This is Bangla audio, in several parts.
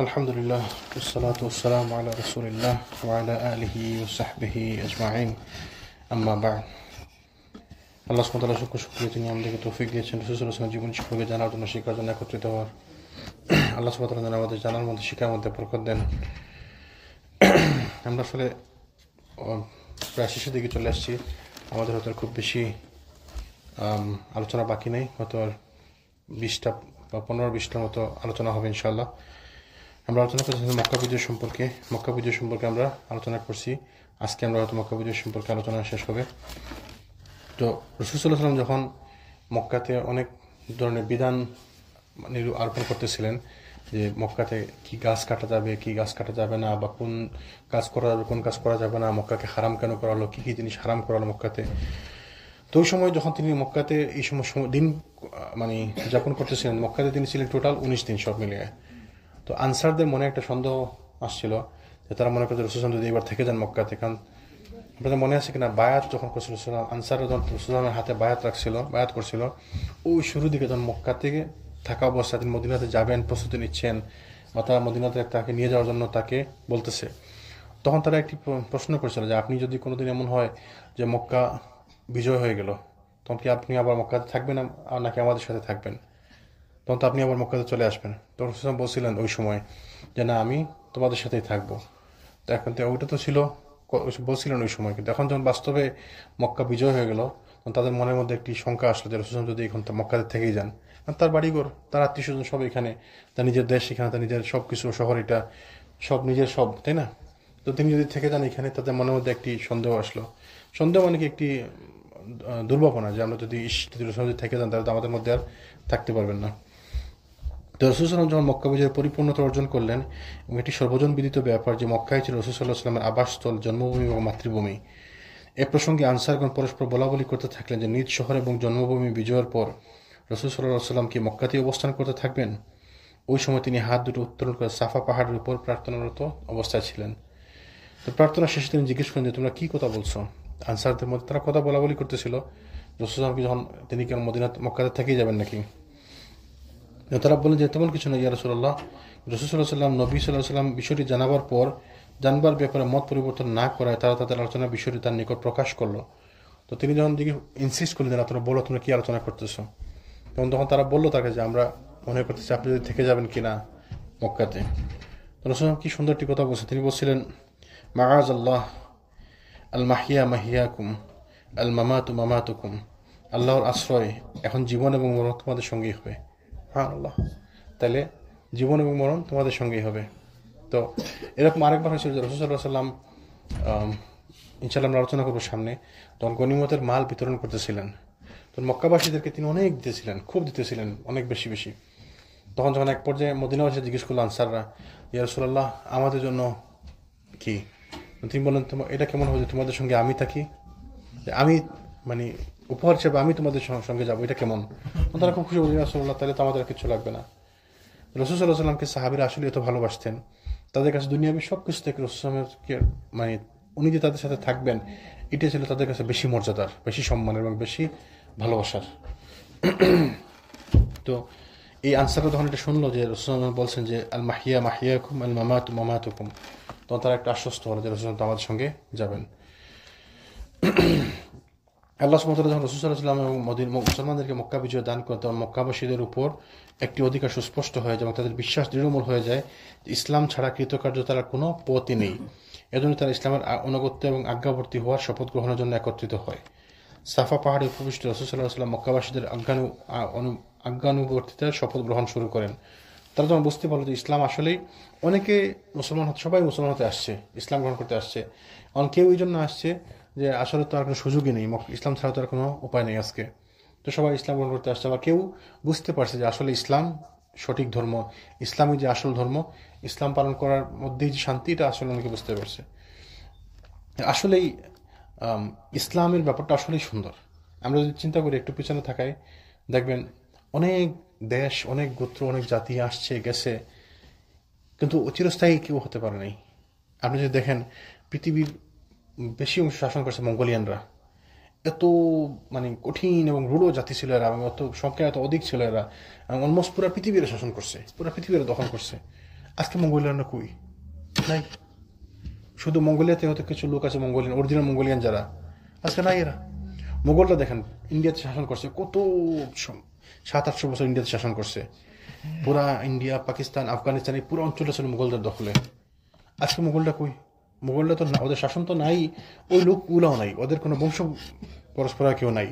আলহামদুলিল্লাহ ওয়াসসালাতু ওয়াসসালামু আলা রাসূলিল্লাহ ওয়া আলা আলিহি ওয়া সাহবিহি আজমাইন আম্মা বা'দ। আল্লাহ সুবহানাহু ওয়া তাআলা শুকরিয়া তিনি আমাদেরকে তৌফিক দিয়েছেন রাসূল সাল্লাল্লাহু আলাইহি ওয়াসাল্লাম জীবন শিক্ষাকে জানার জন্য, শেখার জন্য, একত্রিত হওয়ার। আল্লাহ সুবহানাহু ওয়া তাআলা আমাদের জানার মধ্যে, শিখার মধ্যে বরকত দেন। আমরা আসলে প্রায় শেষের দিকে চলে আসছি। আমাদের হয়তো খুব বেশি আলোচনা বাকি নেই, হয়তো আর 20টা বা 15-20টার মতো আলোচনা হবে ইনশাআল্লাহ। আমরা আলোচনা করছি মক্কা বিজয় সম্পর্কে। মক্কা বিজয় সম্পর্কে আমরা আলোচনা করছি। আজকে আমরা হয়তো মক্কা বিজয় সম্পর্কে আলোচনা শেষ হবে। তো রাসূল সাল্লাল্লাহু আলাইহি ওয়াসাল্লাম যখন মক্কাতে অনেক ধরনের বিধান আরোপণ করতেছিলেন যে মক্কাতে কি গাছ কাটা যাবে, কি গাছ কাটা যাবে না, বা কোন কাজ করা যাবে, কোন কাজ করা যাবে না, মক্কাকে হারাম কেন করা হলো, কি কি জিনিস হারাম করা হলো মক্কাতে। তো ওই সময় যখন তিনি মক্কাতে এই সময় দিন যাপন করতেছিলেন, মক্কাতে তিনি ছিলেন টোটাল 19 দিন সব মিলিয়ে। তো আনসারদের মনে একটা সন্দেহ আসছিল যে তারা মনে করছে রাসূল যদি এবার থেকে যান মক্কাতে। কারণ আপনাদের মনে আছে কিনা, বায়াত যখন করছিল আনসাররা যখন রাসূলের হাতে বায়াত করছিল, ওই শুরুর দিকে যখন মক্কা থেকে থাকা অবস্থায় তিনি মদিনাতে যাবেন, প্রস্তুতি নিচ্ছেন, বা তারা মদিনাতে তাকে নিয়ে যাওয়ার জন্য তাকে বলতেছে, তখন তারা একটি প্রশ্ন করেছিল যে আপনি যদি কোনোদিন এমন হয় যে মক্কা বিজয় হয়ে গেল, তখন কি আপনি আবার মক্কাতে থাকবেন নাকি আমাদের সাথে থাকবেন? তখন তো আপনি আবার মক্কাতে চলে আসবেন। তখন রাসূল বলছিলেন ওই সময় যে না, আমি তোমাদের সাথেই থাকবো। তো এখন তো ওইটা তো ছিল, বলছিলেন ওই সময়। কিন্তু এখন যখন বাস্তবে মক্কা বিজয় হয়ে গেল, তখন তাদের মনের মধ্যে একটি শঙ্কা আসলো যে রাসূল যদি এখন মক্কাতে থেকেই যান, তার বাড়িঘর, তার আত্মীয় স্বজন সব এখানে, তার নিজের দেশ এখানে, তার নিজের সব কিছু, শহর এটা সব নিজের সব, তাই না? তো তিনি যদি থেকে যান এখানে, তাদের মনের মধ্যে একটি সন্দেহ আসলো। সন্দেহ মানে কি, একটি দুর্ভাবনা যে আমরা যদি রাসূল যদি থেকে যান তাহলে তো আমাদের মধ্যে আর থাকতে পারবেন না। তো রাসূল সাল্লাল্লাহু আলাইহি ওয়াসাল্লাম যখন মক্কা বিজয়ের পরিপূর্ণতা অর্জন করলেন, এবং এটি সর্বজন বিদিত ব্যাপার যে মক্কায় ছিল রাসূল সাল্লাল্লাহু আলাইহি ওয়াসাল্লামের আবাসস্থল, জন্মভূমি এবং মাতৃভূমি। এ প্রসঙ্গে আনসারগণ পরস্পর বলাবলি করতে থাকলেন যে নিজ শহর এবং জন্মভূমি বিজয়ের পর রাসূল সাল্লাল্লাহু আলাইহি ওয়াসাল্লাম কি মক্কাতেই অবস্থান করতে থাকবেন? ওই সময় তিনি হাত দুটো উত্তোলন করে সাফা পাহাড়ের উপর প্রার্থনারত অবস্থায় ছিলেন। তো প্রার্থনা শেষে তিনি জিজ্ঞেস করেন যে তোমরা কি কথা বলছো? আনসারদের মধ্যে তারা কথা বলাবলি করতেছিল রাসূল সাল্লাল্লাহু আলাইহি ওয়াসাল্লাম যখন তিনি কি মক্কাতে থেকেই যাবেন নাকি। তারা বলেন যে তেমন কিছু না ইয়া রাসূলুল্লাহ। রাসূল সাল্লাল্লাহু আলাইহি ওয়াসাল্লাম নবী সাল্লাল্লাহু আলাইহি ওয়াসাল্লাম বিষয়টি জানবার ব্যাপারে মত পরিবর্তন না করায় তারা তাদের আলোচনার বিষয়টি তার নিকট প্রকাশ করলো। তো তিনি যখন দিকে ইনসিস্ট করলেন যে তোমরা বলো তোমরা কি আলোচনা করতেছো, তখন তারা বললো তাকে যে আমরা মনে করতেছি আপনি যদি থেকে যাবেন কিনা মক্কাতে। তো রাসূল কি সুন্দর একটি কথা বলছেন, তিনি বলছিলেন মাআযাল্লাহ আল মাহিয়া মাহিয়াকুম আল মামাতু মামাতুকুম। আল্লাহর আশ্রয়, এখন জীবন এবং মরণ তোমাদের সঙ্গেই হবে। সুবহানাল্লাহ। তাহলে জীবন এবং মরণ তোমাদের সঙ্গেই হবে। তো এরকম আরেকবার হয়েছিল যে রাসূল সাল্লাল্লাহু আলাইহি ওয়াসাল্লাম ইনশাআল্লাহ আমরা আলোচনা করবো সামনে, তখন গনিমতের মাল বিতরণ করতেছিলেন। তখন মক্কাবাসীদেরকে তিনি অনেক দিতেছিলেন, খুব দিতেছিলেন, অনেক বেশি বেশি। তখন যখন এক পর্যায়ে মদিনাবাসী জিজ্ঞেস করলো আনসাররা, ইয়া রাসূলুল্লাহ আমাদের জন্য কি? তিনি বললেন এটা কেমন হবে যে তোমাদের সঙ্গে আমি থাকি, আমি উপহার হিসেবে আমি তোমাদের সঙ্গে যাবো, এটা কেমন? তারা খুব খুশি বললেন রাসূলুল্লাহ তাহলে তো আমাদের কিছু লাগবে না। রাসূল সাল্লাল্লাহু আলাইহি ওয়াসাল্লামকে সাহাবীরা আসলে এত ভালোবাসতেন, তাদের কাছে দুনিয়াবী সব কিছু থেকে রাসূল উনি যে তাদের সাথে থাকবেন, এটাই ছিল তাদের কাছে বেশি মর্যাদার, বেশি সম্মানের এবং বেশি ভালোবাসার। তো এই আনসাররা যখন এটা শুনলো যে রাসূল বলছেন যে আল মাহিয়া মাহিয়াকুম আল মামাতু মামাতুকুম, তখন তারা একটা আশ্বস্ত হলো যে রাসূল আমাদের সঙ্গে যাবেন। আল্লাহ সুবহানাহু ওয়া তাআলা যখন রাসূল সাল্লাল্লাহু আলাইহি ওয়াসাল্লাম এবং মুসলমানদেরকে মক্কা বিজয় দান করেন, তখন মক্কাবাসীদের উপর একটি অধিকার সুস্পষ্ট হয়ে যায় এবং তাদের বিশ্বাস দৃঢ়মূল হয়ে যায় যে ইসলাম ছাড়া কৃতকার্যতার কোনো পথই নেই। এজন্য তারা ইসলামের অনুগত্য এবং আজ্ঞাবর্তী হওয়ার শপথ গ্রহণের জন্য একত্রিত হয়। সাফা পাহাড়ে উপবিষ্ট রাসূল সাল্লাল্লাহু আলাইহি ওয়াসাল্লাম মক্কাবাসীদের আজ্ঞানুবর্তিতার শপথ গ্রহণ শুরু করেন। তারা যখন বুঝতে পারলো যে ইসলাম আসলেই অনেকে সবাই মুসলমান হতে আসছে, ইসলাম গ্রহণ করতে আসছে, কেউ এই জন্য আসছে যে আসলে তো আর কোনো সুযোগই নেই, ইসলাম ছাড়া তো আর কোনো উপায় নেই আজকে। তো সবাই ইসলাম গ্রহণ করতে আসছে। আবার কেউ বুঝতে পারছে যে আসলে ইসলাম সঠিক ধর্ম, ইসলামই যে আসল ধর্ম, ইসলাম পালন করার মধ্যেই যে শান্তি, এটা আসলে অনেকে বুঝতে পারছে। আসলেই ইসলামের ব্যাপারটা আসলেই সুন্দর। আমরা যদি চিন্তা করি একটু পিছনে থাকায়, দেখবেন অনেক দেশ, অনেক গোত্র, অনেক জাতি আসছে গেছে, কিন্তু চিরস্থায়ী কেউ হতে পারে নাই। আপনি যদি দেখেন পৃথিবীর বেশি অংশ শাসন করছে মঙ্গোলিয়ানরা। এত কঠিন এবং রূঢ় জাতি ছিল এরা, এবং সংখ্যা এত অধিক ছিল এরা, অলমোস্ট পুরো পৃথিবীর শাসন করছে, পুরো পৃথিবীর দখল করছে। আজকে মঙ্গোলিয়ানরা কই? নাই। শুধু মঙ্গোলিয়াতে হয়তো কিছু লোক আছে, মঙ্গোলিয়ান অরিজিনাল মঙ্গোলিয়ান যারা, আজকে নাই এরা। মোগলরা দেখেন ইন্ডিয়াতে শাসন করছে কত, 700-800 বছর ইন্ডিয়াতে শাসন করছে। পুরা ইন্ডিয়া, পাকিস্তান, আফগানিস্তান এই পুরো অঞ্চলটা ছিল মুঘলদের দখলে। আজকে মুঘলরা কই? মুঘলরা তো ওদের শাসন তো নাই, ওই লোকগুলোও নাই, ওদের কোনো বংশ পরস্পর কেউ নাই।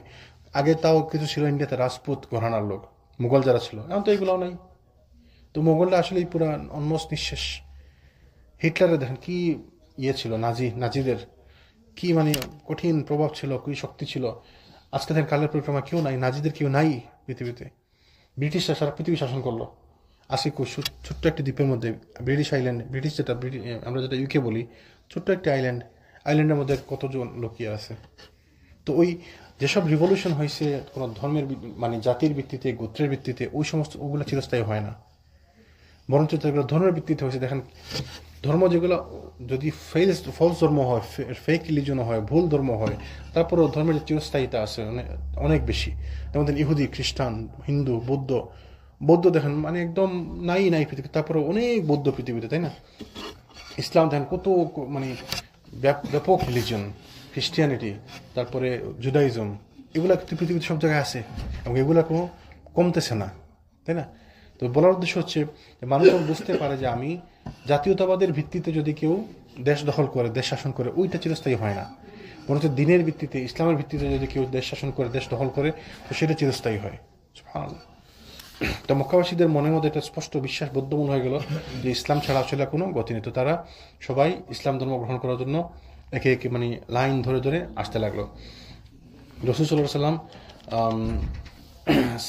আগে তাও কিছু ছিল ইন্ডিয়াতে, রাজপুত ঘরানার লোক মুঘল যারা ছিল, এখন তো এগুলোও নাই। তো মুঘলরা আসলেই পুরা অলমোস্ট নিঃশেষ। হিটলারের দেখেন কি ছিল, নাজিদের কি মানে কঠিন প্রভাব ছিল, কি শক্তি ছিল। আজকে দেখেন কালের পরিক্রমা কেউ নাই, নাজিদের কেউ নাই পৃথিবীতে। ব্রিটিশরা সারা পৃথিবী শাসন করলো। আজকে ছোট্ট একটি দ্বীপের মধ্যে ব্রিটিশ আইল্যান্ড, আমরা যেটা ইউকে বলি, ছোট্ট একটি আইল্যান্ডের মধ্যে কতজন লোকিয়া আছে। তো ওই যেসব রিভলিউশন হয়েছে কোনো ধর্মের মানে জাতির ভিত্তিতে, গোত্রের ভিত্তিতে, ওই সমস্ত ওগুলো চিরস্থায়ী হয় না, বরঞ্চ যেগুলো ধর্মের ভিত্তিতে হয়েছে। দেখেন ধর্ম যেগুলো যদি ফলস ধর্ম হয়, ফেক রিলিজন হয়, ভুল ধর্ম হয়, তারপরেও ধর্মের চিরস্থায়িতা আছে অনেক বেশি। যেমন ইহুদি, খ্রিস্টান, হিন্দু, বৌদ্ধ দেখেন মানে একদম নাই পৃথিবীতে, তারপরে অনেক বৌদ্ধ পৃথিবীতে, তাই না? ইসলাম দেখেন কত মানে ব্যাপক রিলিজন, খ্রিস্টিয়ানিটি, তারপরে জুডাইজম, এগুলা কিন্তু পৃথিবীতে সব জায়গায় আছে এবং এগুলা কোনো কমতেছে না, তাই না? তো বলার উদ্দেশ্য হচ্ছে মানুষ বুঝতে পারে যে আমি জাতীয়তাবাদের ভিত্তিতে যদি কেউ দেশ দখল করে, দেশ শাসন করে, ওইটা চিরস্থায়ী হয় না। বরঞ্চ দিনের ভিত্তিতে, ইসলামের ভিত্তিতে যদি কেউ দেশ শাসন করে, দেশ দখল করে, তো সেটা চিরস্থায়ী হয়। তো মক্কাবাসীদের মনের মধ্যে একটা স্পষ্ট বিশ্বাস বদ্ধমূল হয়ে গেল যে ইসলাম ছাড়া আসলে কোনো গতি নেই। তো তারা সবাই ইসলাম ধর্ম গ্রহণ করার জন্য একে একে মানে লাইন ধরে ধরে আসতে লাগলো। রাসূল সাল্লাল্লাহু আলাইহি ওয়াসাল্লাম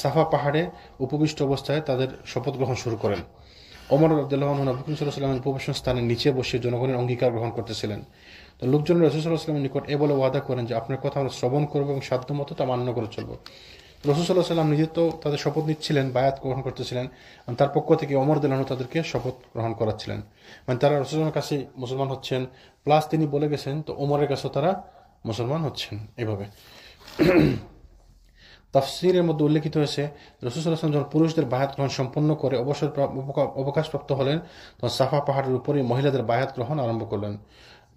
সাফা পাহাড়ে উপবিষ্ট অবস্থায় তাদের শপথ গ্রহণ শুরু করেন। ওমর রাদিয়াল্লাহু আনহু নবী করিম সাল্লাল্লাহু আলাইহি ওয়াসাল্লামের উপবেশন স্থানের নিচে বসে জনগণের অঙ্গীকার গ্রহণ করতেছিলেন। তো লোকজন রাসূল সাল্লাল্লাহু আলাইহি ওয়াসাল্লামের নিকট এ বলে ওয়াদা করেন যে আপনার কথা আমরা শ্রবণ করব এবং সাধ্যমতো তা মান্য করে চলব। রাসূল সাল্লাল্লাহু আলাইহি ওয়াসাল্লাম নিজে তো তাদের শপথ নিচ্ছিলেন, বায়াত গ্রহণ করতেছিলেন, তার পক্ষ থেকে ওমর রাদিয়াল্লাহু আনহু তাদেরকে শপথ গ্রহণ করাচ্ছিলেন। মানে তারা রাসূলের কাছে মুসলমান হচ্ছেন, প্লাস তিনি বলে গেছেন তো ওমরের কাছে তারা মুসলমান হচ্ছেন। এভাবে তাফসীরের মধ্যে উল্লেখিত হয়েছে রাসূল সাল্লাল্লাহু আলাইহি ওয়াসাল্লাম যখন পুরুষদের বায়াত গ্রহণ সম্পন্ন করে অবকাশপ্রাপ্ত হলেন, তখন সাফা পাহাড়ের উপরে মহিলাদের বায়াত গ্রহণ আরম্ভ করলেন।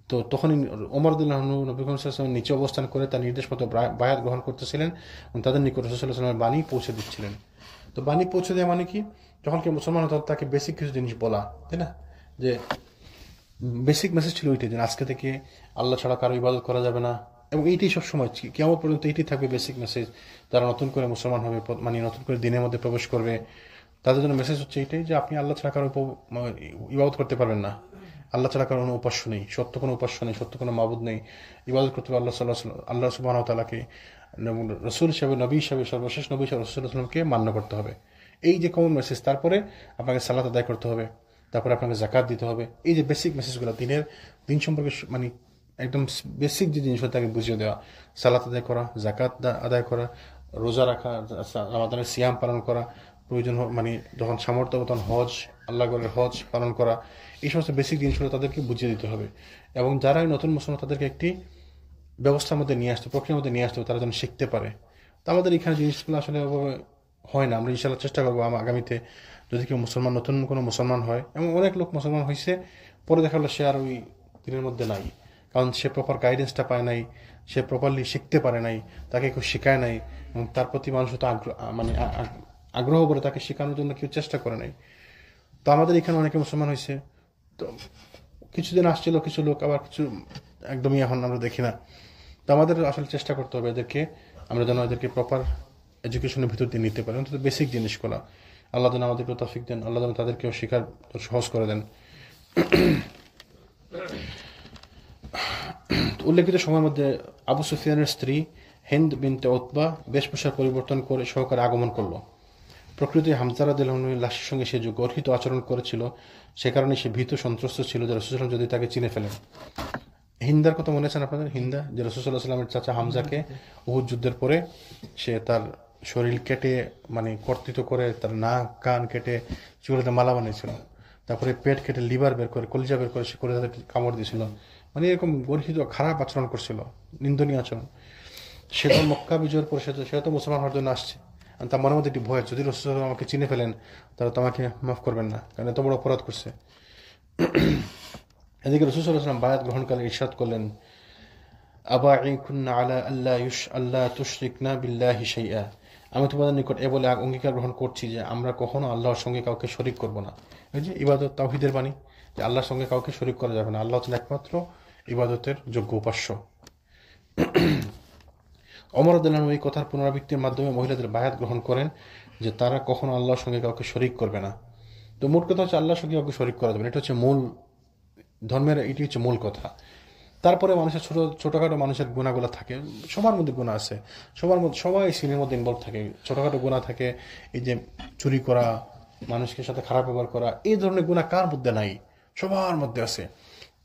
তো তখনই ওমর রাদিয়াল্লাহু আনহু নবী করিম সাল্লাল্লাহু আলাইহি ওয়াসাল্লামের নিচে অবস্থান করে তার নির্দেশ মতো বায়াত গ্রহণ করতেছিলেন এবং তাদের নিকট রাসূল সাল্লাল্লাহু আলাইহি ওয়াসাল্লামের বাণী পৌঁছে দিচ্ছিলেন। তো বাণী পৌঁছে দেওয়া মানে কি? যখন কেউ মুসলমান হতো তাকে বেসিক কিছু জিনিস বলা, তাই না? যে বেসিক মেসেজ ছিল ওইটাই যে আজকে থেকে আল্লাহ ছাড়া কারো ইবাদত করা যাবে না, এবং এইটাই সবসময় কিয়ামত পর্যন্ত এইটাই থাকবে বেসিক মেসেজ। যারা নতুন করে মুসলমান হবে, মানে নতুন করে দিনের মধ্যে প্রবেশ করবে, তাদের জন্য মেসেজ হচ্ছে এইটাই যে আপনি আল্লাহ ছাড়া কারো ইবাদত করতে পারবেন না। আল্লাহ ছাড়া কারো কোনো উপাস্য নেই, সত্য কোনো উপাস্য নেই, সত্য কোনো মাবুদ নেই। ইবাদত করতে হবে আল্লাহ সুবহানাহু ওয়া তাআলাকে, রাসূল হিসেবে, নবী হিসেবে, সর্বশেষ নবী হিসেবে রাসূল সাল্লাল্লাহু আলাইহি ওয়াসাল্লামকে মান্য করতে হবে। এই যে কমন মেসেজ। তারপরে আপনাকে সালাত আদায় করতে হবে, তারপরে আপনাকে যাকাত দিতে হবে। এই যে বেসিক মেসেজগুলো দিন সম্পর্কে মানে একদম বেসিক যে জিনিসগুলো তাকে বুঝিয়ে দেওয়া, সালাত আদায় করা, যাকাত আদায় করা, রোজা রাখা, রামাদানের সিয়াম পালন করা, প্রয়োজন মানে যখন সামর্থ্য তখন হজ, আল্লাহ ঘরের হজ পালন করা, এই সমস্ত বেসিক জিনিসগুলো তাদেরকে বুঝিয়ে দিতে হবে। এবং যারাই নতুন মুসলমান তাদেরকে একটি ব্যবস্থার মধ্যে নিয়ে আসতে, প্রক্রিয়ার মধ্যে নিয়ে আসতে হবে, তারা যেন শিখতে পারে। তো আমাদের এখানে জিনিসগুলো আসলে হয় না। আমরা ইনশাআল্লাহ চেষ্টা করবো আগামীতে যদি কেউ নতুন কোনো মুসলমান হয়, এবং অনেক লোক মুসলমান হয়েছে, পরে দেখা গেলো সে আর ওই দিনের মধ্যে নাই, কারণ সে প্রপার গাইডেন্সটা পায় নাই, সে প্রপারলি শিখতে পারে নাই, তাকে কেউ শেখায় নাই, এবং তার প্রতি মানুষ তো মানে আগ্রহ করে তাকে শেখানোর জন্য কেউ চেষ্টা করে নাই। তো আমাদের এখানে অনেকে মুসলমান হয়েছে, তো কিছুদিন আসছিল কিছু লোক, আবার কিছু একদমই এখন আমরা দেখি না। তো আমাদের আসলে চেষ্টা করতে হবে আমরা যেন এদেরকে প্রপার এডুকেশনের ভিতর দিয়ে নিতে পারি, অন্তত বেসিক জিনিসগুলো। আল্লাহ যেন আমাদেরকে তৌফিক দেন, আল্লাহ যেন তাদেরকেও শেখার সহজ করে দেন। উল্লেখিত সময়ের মধ্যে আবু সুফিয়ানের স্ত্রী হিন্দ বিনতে উতবা বেশভূষা পরিবর্তন করে সহকারে আগমন করল। প্রকৃতি হামজা রাদিয়াল্লাহু আনহু লাশের সঙ্গে সে যে গর্হিত আচরণ করেছিল, সে কারণে সে ভীত সন্ত্রস্ত ছিল যে রাসূল সাল্লাল্লাহু আলাইহি ওয়াসাল্লাম যদি তাকে চিনে ফেলেন। হিন্দার কথা মনে আছেন আপনাদের? হিন্দা যে রাসূল সাল্লাল্লাহু আলাইহি ওয়াসাল্লামের চাচা হামজাকে উহুদ যুদ্ধের পরে সে তার শরীর কেটে মানে কর্তৃত করে, তার নাক কান কেটে চুলেতে মালা বানিয়েছিল, তারপরে পেট কেটে লিভার বের করে, কলিজা বের করে সে করে তাদের কামড় দিয়েছিল। মানে এরকম গর্হিত খারাপ আচরণ করছিল, নিন্দনীয় আচরণ। সে তো মক্কা বিজয়ের পরে সে তো মুসলমান হওয়ার জন্য আসছে, তার মনের মধ্যে একটি ভয়, যদি রাসূল সাল্লাল্লাহু আলাইহি ওয়াসাল্লাম আমাকে চিনে ফেলেন তাহলে তোমাকে মাফ করবেন না, কারণ এত বড় অপরাধ করছে। এদিকে রাসূল সাল্লাল্লাহু আলাইহি ওয়াসাল্লাম বায়াত গ্রহণকালে ইরশাদ করলেন, আবাঈকুন্না আলা আল্লাহ তুশরিকনা বিল্লাহি শাইআ, আমি তোমাদের নিকট এ বলে অঙ্গীকার গ্রহণ করছি যে আমরা কখনো আল্লাহর সঙ্গে কাউকে শরীক করব না। এই যে ইবাদত তাওহীদের বাণী, যে আল্লাহর সঙ্গে কাউকে শরীক করা যাবে না, আল্লাহ হচ্ছেন একমাত্র ইবাদতের যোগ্য উপাস্য। ওমর রাদিয়াল্লাহু আনহু এই কথার পুনরাবৃত্তির মাধ্যমে মহিলাদের বায়াত গ্রহণ করেন যে তারা কখনো আল্লাহর সঙ্গে কাউকে শরীক করবে না। তো মোট কথা হচ্ছে আল্লাহর সঙ্গে কাউকে শরীক করা যাবে না, এটা হচ্ছে মূল ধর্মের, এটি হচ্ছে মূল কথা। তারপরে মানুষের ছোটখাটো মানুষের গুণাগুলো থাকে, সবার মধ্যে গুণা আছে, সবার মধ্যে সবাই সিনের মধ্যে ইনভলভ থাকে, ছোটখাটো গুণা থাকে। এই যে চুরি করা, মানুষের সাথে খারাপ ব্যবহার করা, এই ধরনের গুণা কার মধ্যে নাই? সবার মধ্যে আছে।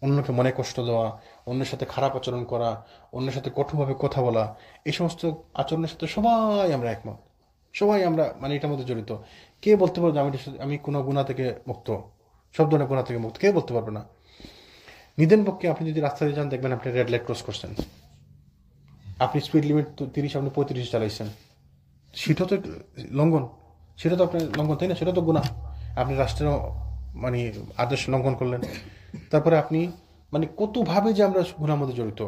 অন্যকে মনে কষ্ট দেওয়া, অন্যের সাথে খারাপ আচরণ করা, অন্যের সাথে কঠোরভাবে কথা বলা, এই সমস্ত আচরণের সাথে সবাই আমরা একমত, সবাই আমরা মানে এটার মধ্যে জড়িত। কে বলতে পারবে আমি কোনো গুণা থেকে মুক্ত, সব ধরনের গুণা থেকে মুক্ত? কে বলতে পারবে না? নিদেন পক্ষে আপনি যদি রাস্তা দিয়ে যান, দেখবেন আপনি রেড লাইট ক্রস করছেন, আপনি স্পিড লিমিট 30, আপনি 35 চালাইছেন, সেটা তো লঙ্ঘন, সেটা তো আপনার লঙ্ঘন, তাই না? সেটা তো গুনাহ, আপনি রাষ্ট্রের মানে আদেশ লঙ্ঘন করলেন। তারপরে আপনি মানে কতভাবে যে আমরা গুনার মধ্যে জড়িত।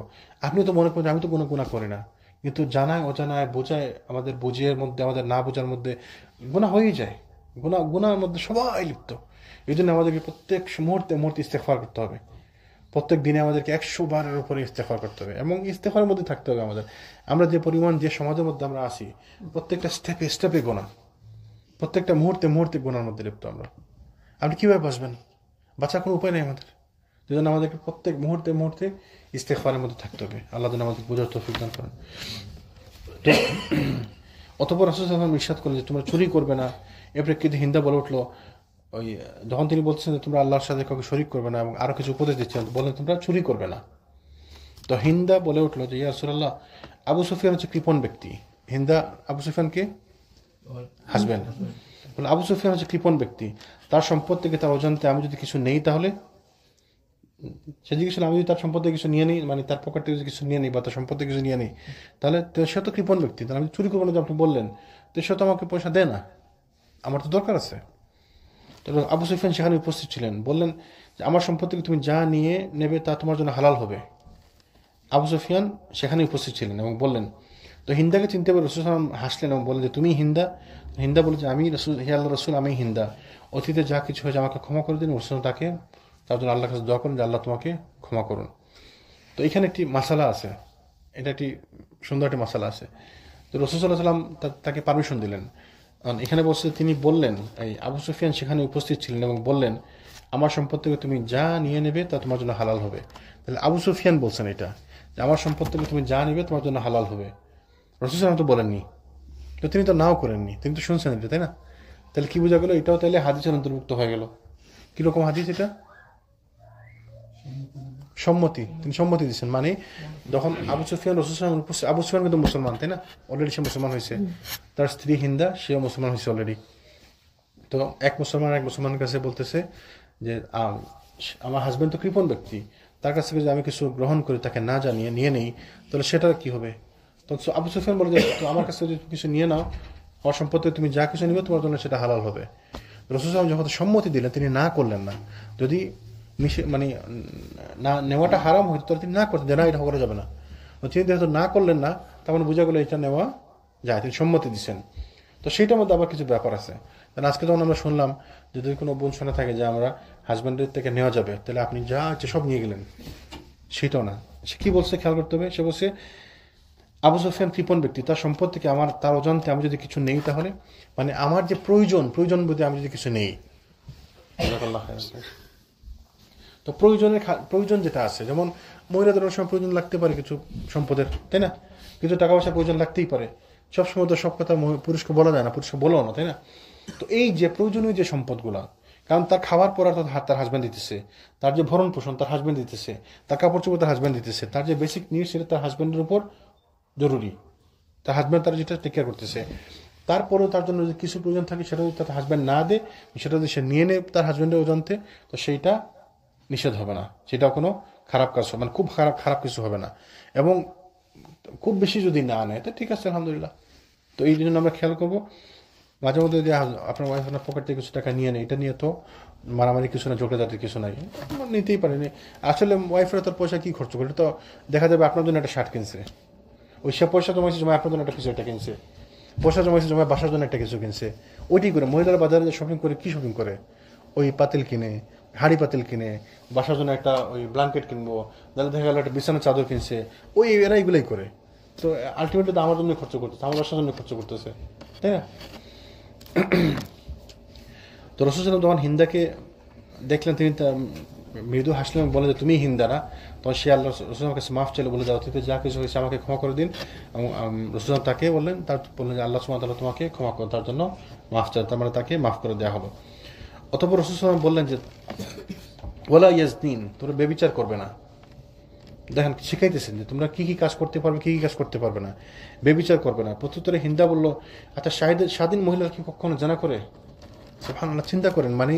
আপনি তো মনে করেন আমি তো কোনো গুনাহ করি না, কিন্তু জানায় অজানায় বোঝায় আমাদের বুঝিয়ের মধ্যে, আমাদের না বোঝার মধ্যে গুনাহ হয়েই যায়। গুনার মধ্যে সবাই লিপ্ত। এই জন্য আমাদেরকে প্রত্যেক মুহূর্তে ইস্তেগফার করতে হবে। প্রত্যেক দিনে আমাদেরকে 100 বারের উপরে ইস্তেগফার করতে হবে এবং ইস্তেগফারের মধ্যে থাকতে হবে আমাদের। আমরা যে পরিমাণ যে সমাজের মধ্যে আমরা আসি, প্রত্যেকটা স্টেপে গোনা, প্রত্যেকটা মুহূর্তে গুনার মধ্যে লিপ্ত আমরা। আপনি কীভাবে বাঁচবেন? বাঁচার কোনো উপায় নেই আমাদের। যেজন্য আমাদেরকে প্রত্যেক মুহূর্তে ইস্তেগফারের মধ্যে থাকতে হবে। আল্লাহ যেন আমাদের বোঝার তৌফিক দান করেন। অতঃপর রাসূল সাল্লাল্লাহু আলাইহি ওয়াসাল্লাম ইরশাদ করলেন যে তোমরা চুরি করবে না। এ প্রেক্ষিতে হিন্দা বলে উঠলো, ওই যখন তিনি বলছেন যে তোমরা আল্লাহর সাথে কাউকে শরীক করবে না এবং আরো কিছু উপদেশ দিচ্ছেন, বলেন তোমরা চুরি করবে না। তো হিন্দা বলে উঠলো যে ইয়া রাসূলুল্লাহ, আবু সুফিয়ান হচ্ছে কৃপণ ব্যক্তি। হিন্দা আবু সুফিয়ানকে হাসবেন, বলে আবু সুফিয়ান হচ্ছে কৃপণ ব্যক্তি, তার সম্পদ থেকে তার অজান্তে আমি যদি কিছু নেই, তাহলে সে জিজ্ঞেস আমি যদি তার সম্পদে কিছু নিয়ে নিই, মানে তার পকেট থেকে কিছু নিয়ে নিই বা তার সম্পদে কিছু নিয়ে নিই, তাহলে সে তো কৃপণ ব্যক্তি, তাহলে আমি চুরি করবো না যে আপনি বললেন, তো সে তো আমাকে পয়সা দেয় না, আমার তো দরকার আছে। তো আবু সুফিয়ান সেখানে উপস্থিত ছিলেন, বললেন যে আমার সম্পদ থেকে তুমি যা নিয়ে নেবে তা তোমার জন্য হালাল হবে। আবু সুফিয়ান সেখানে উপস্থিত ছিলেন এবং বললেন, তো হিন্দাকে চিনতে পেরে রাসূল সাল্লাল্লাহু আলাইহি ওয়াসাল্লাম হাসলেন এবং বললেন যে তুমি হিন্দা? হিন্দা বলে যে আমি রাসূল, হে আল্লাহর রাসূল, আমি হিন্দা, অতীতে যা কিছু হয়েছে আমাকে ক্ষমা করে দিন। রাসূল তাকে তার জন্য আল্লাহর কাছে দোয়া করেন যে আল্লাহ তোমাকে ক্ষমা করুন। তো এখানে একটি মাসালা আছে, এটা একটি সুন্দর একটি মাসালা আছে। তো রাসূল সাল্লাল্লাহু আলাইহি ওয়াসাল্লাম তাকে পারমিশন দিলেন। এখানে বলছে তিনি বললেন, এই আবু সুফিয়ান সেখানে উপস্থিত ছিলেন এবং বললেন আমার সম্পদ থেকে তুমি যা নিয়ে নেবে তা তোমার জন্য হালাল হবে। তাহলে আবু সুফিয়ান বলছেন এটা, যে আমার সম্পদ থেকে তুমি যা নেবে তোমার জন্য হালাল হবে। রাসূল সাল্লাল্লাহু আলাইহি ওয়াসাল্লাম তো বলেননি, তো তিনি তো নাও করেননি, তিনি তো শুনছেন এটা, তাই না? তাহলে কি বোঝা গেল? এটাও তাহলে হাদিসের অন্তর্ভুক্ত হয়ে গেল। কিরকম হাদিস এটা? সম্মতি, তিনি সম্মতি দিচ্ছেন। মানে যখন আবু সুফিয়ান রাসূল সাল্লাল্লাহু আলাইহি ওয়াসাল্লাম, আবু সুফিয়ান কিন্তু মুসলমান, তাই না? অলরেডি সে মুসলমান হয়েছে, তার স্ত্রী হিন্দা, সেও মুসলমান হয়েছে অলরেডি। তো এক মুসলমানের কাছে বলতেছে যে আমার হাজবেন্ড তো কৃপণ ব্যক্তি, তার কাছ থেকে যদি আমি কিছু গ্রহণ করি, তাকে না জানিয়ে নিয়ে নেই, তাহলে সেটা কি হবে? তো আবু সুফিয়ান বলে যে তো আমার কাছ থেকে যদি কিছু নিয়ে নাও, আমার সম্পত্তি তুমি যা কিছু নিবে তোমার জন্য সেটা হালাল হবে। রাসূল সাল্লাল্লাহু আলাইহি ওয়াসাল্লাম যখন সম্মতি দিলেন, তিনি না করলেন না। যদি মানে না নেওয়াটা হারাম হইতো তাহলে তিনি না করতেন, যে না এটা করা যাবে না। তিনি যেহেতু না করলেন না, তখন বোঝা গেল এটা নেওয়া যায়, তিনি সম্মতি দিচ্ছেন। তো সেইটার মধ্যে আবার কিছু ব্যাপার আছে। কারণ আজকে যখন আমরা শুনলাম যে যদি কোনো বোন শোনা থাকে যে আমরা হাজব্যান্ডের থেকে নেওয়া যাবে, তাহলে আপনি যা আছে সব নিয়ে গেলেন, সেটাও না। সে কি বলছে খেয়াল করতে হবে। সে বলছে আবু সুফিয়ান কৃপণ ব্যক্তি, তার সম্পদ থেকে তার অজান্তে আমি যদি কিছু নেই, তাহলে মানে আমার যে প্রয়োজন বোধে আমি যদি কিছু নেই, তো প্রয়োজন যেটা আছে, যেমন মহিলাদের অনেক সময় প্রয়োজন লাগতে পারে কিছু সম্পদের, তাই না? কিছু টাকা পয়সা প্রয়োজন লাগতেই পারে। সবসময় তো সব কথা পুরুষকে বলা যায় না, পুরুষকে বলো না, তাই না? তো এই যে প্রয়োজনীয় যে সম্পদগুলা, কারণ তার খাবার পর তার হাজব্যান্ড দিতেছে, তার যে ভরণ পোষণ তার হাজব্যান্ড দিতেছে, তার কাপড় চোপড় তার হাজব্যান্ড দিতেছে, তার যে বেসিক নিডস সেটা তার হাজব্যান্ডের উপর জরুরি, তার হাজব্যান্ড তার যেটা টেক কেয়ার করতেছে। তারপরেও তার জন্য যদি কিছু প্রয়োজন থাকে সেটা যদি তার হাজব্যান্ড না দেয়, সেটা যদি সে নিয়ে নেয় তার হাজব্যান্ডের অজান্তে, তো সেইটা নিষেধ হবে না, সেটাও কোনো খারাপ কাজ হবে, মানে খুব খারাপ কিছু হবে না। এবং খুব বেশি যদি না নেয় তো ঠিক আছে, আলহামদুলিল্লাহ, তো এই জন্য আমরা খেয়াল করবো মাঝে মধ্যে যে আপনার ওয়াইফ আপনার পকেট থেকে কিছু টাকা নিয়ে নেয়, এটা নিয়ে তো মারামারি কিছু না, ঝগড়াঝাটির কিছু নাই, নিতেই পারেনি। আসলে ওয়াইফের তোর পয়সা কি খরচ করে, তো দেখা যাবে আপনার জন্য একটা শার্ট কিনছে, ওই সে পয়সা জমাইছে জমায় আপনার জন্য একটা কিছু একটা কিনছে, পয়সা জমাইছে জমায় বাসার জন্য একটা কিছু কিনছে। ওইটি করে মহিলারা বাজারে যে শপিং করে, কি শপিং করে, ওই পাতিল কিনে, হাঁড়ি পাতিল কিনে, বাসার জন্য একটা ওই ব্ল্যাঙ্কেট কিনবো, তাহলে দেখা গেলো একটা বিছানার চাদর কিনছে, ওই এরা এগুলোই করে। তো আলটিমেটলি তো আমার জন্য খরচ করতেছে, আমার বাসার জন্য খরচ করতেছে, তাই না? তো রসুল সাল্লাম যখন হিন্দাকে দেখলেন, তিনি মৃদু হাসলেন, বলে যে তুমি হিন্দা না। তখন সে আল্লাহ রসুলের কাছে মাফ চাইলে, বলে যে অতীতে যা কিছু হয়েছে আমাকে ক্ষমা করে দিন। এবং রসুল তাকে বললেন, তার বললেন যে আল্লাহ সুবহানাহু ওয়া তাআলা তোমাকে ক্ষমা করে, তার জন্য মাফ চাই, তার মানে তাকে মাফ করে দেওয়া হলো। অতঃপর রসুল সাল্লাম বললেন যে ওয়ালা ইয়াজনিন, তোমরা বেবিচার করবে না। দেখেন শিখাইতেছেন যে তোমরা কি কি কাজ করতে পারবে, কি কি কাজ করতে পারবে না, বেবিচার করবে না। প্রত্যুত্তরে হিন্দা বলল, আচ্ছা স্বাধীন মহিলা কি কখনো জানা করে? সুবহানাল্লাহ, চিন্তা করেন, মানে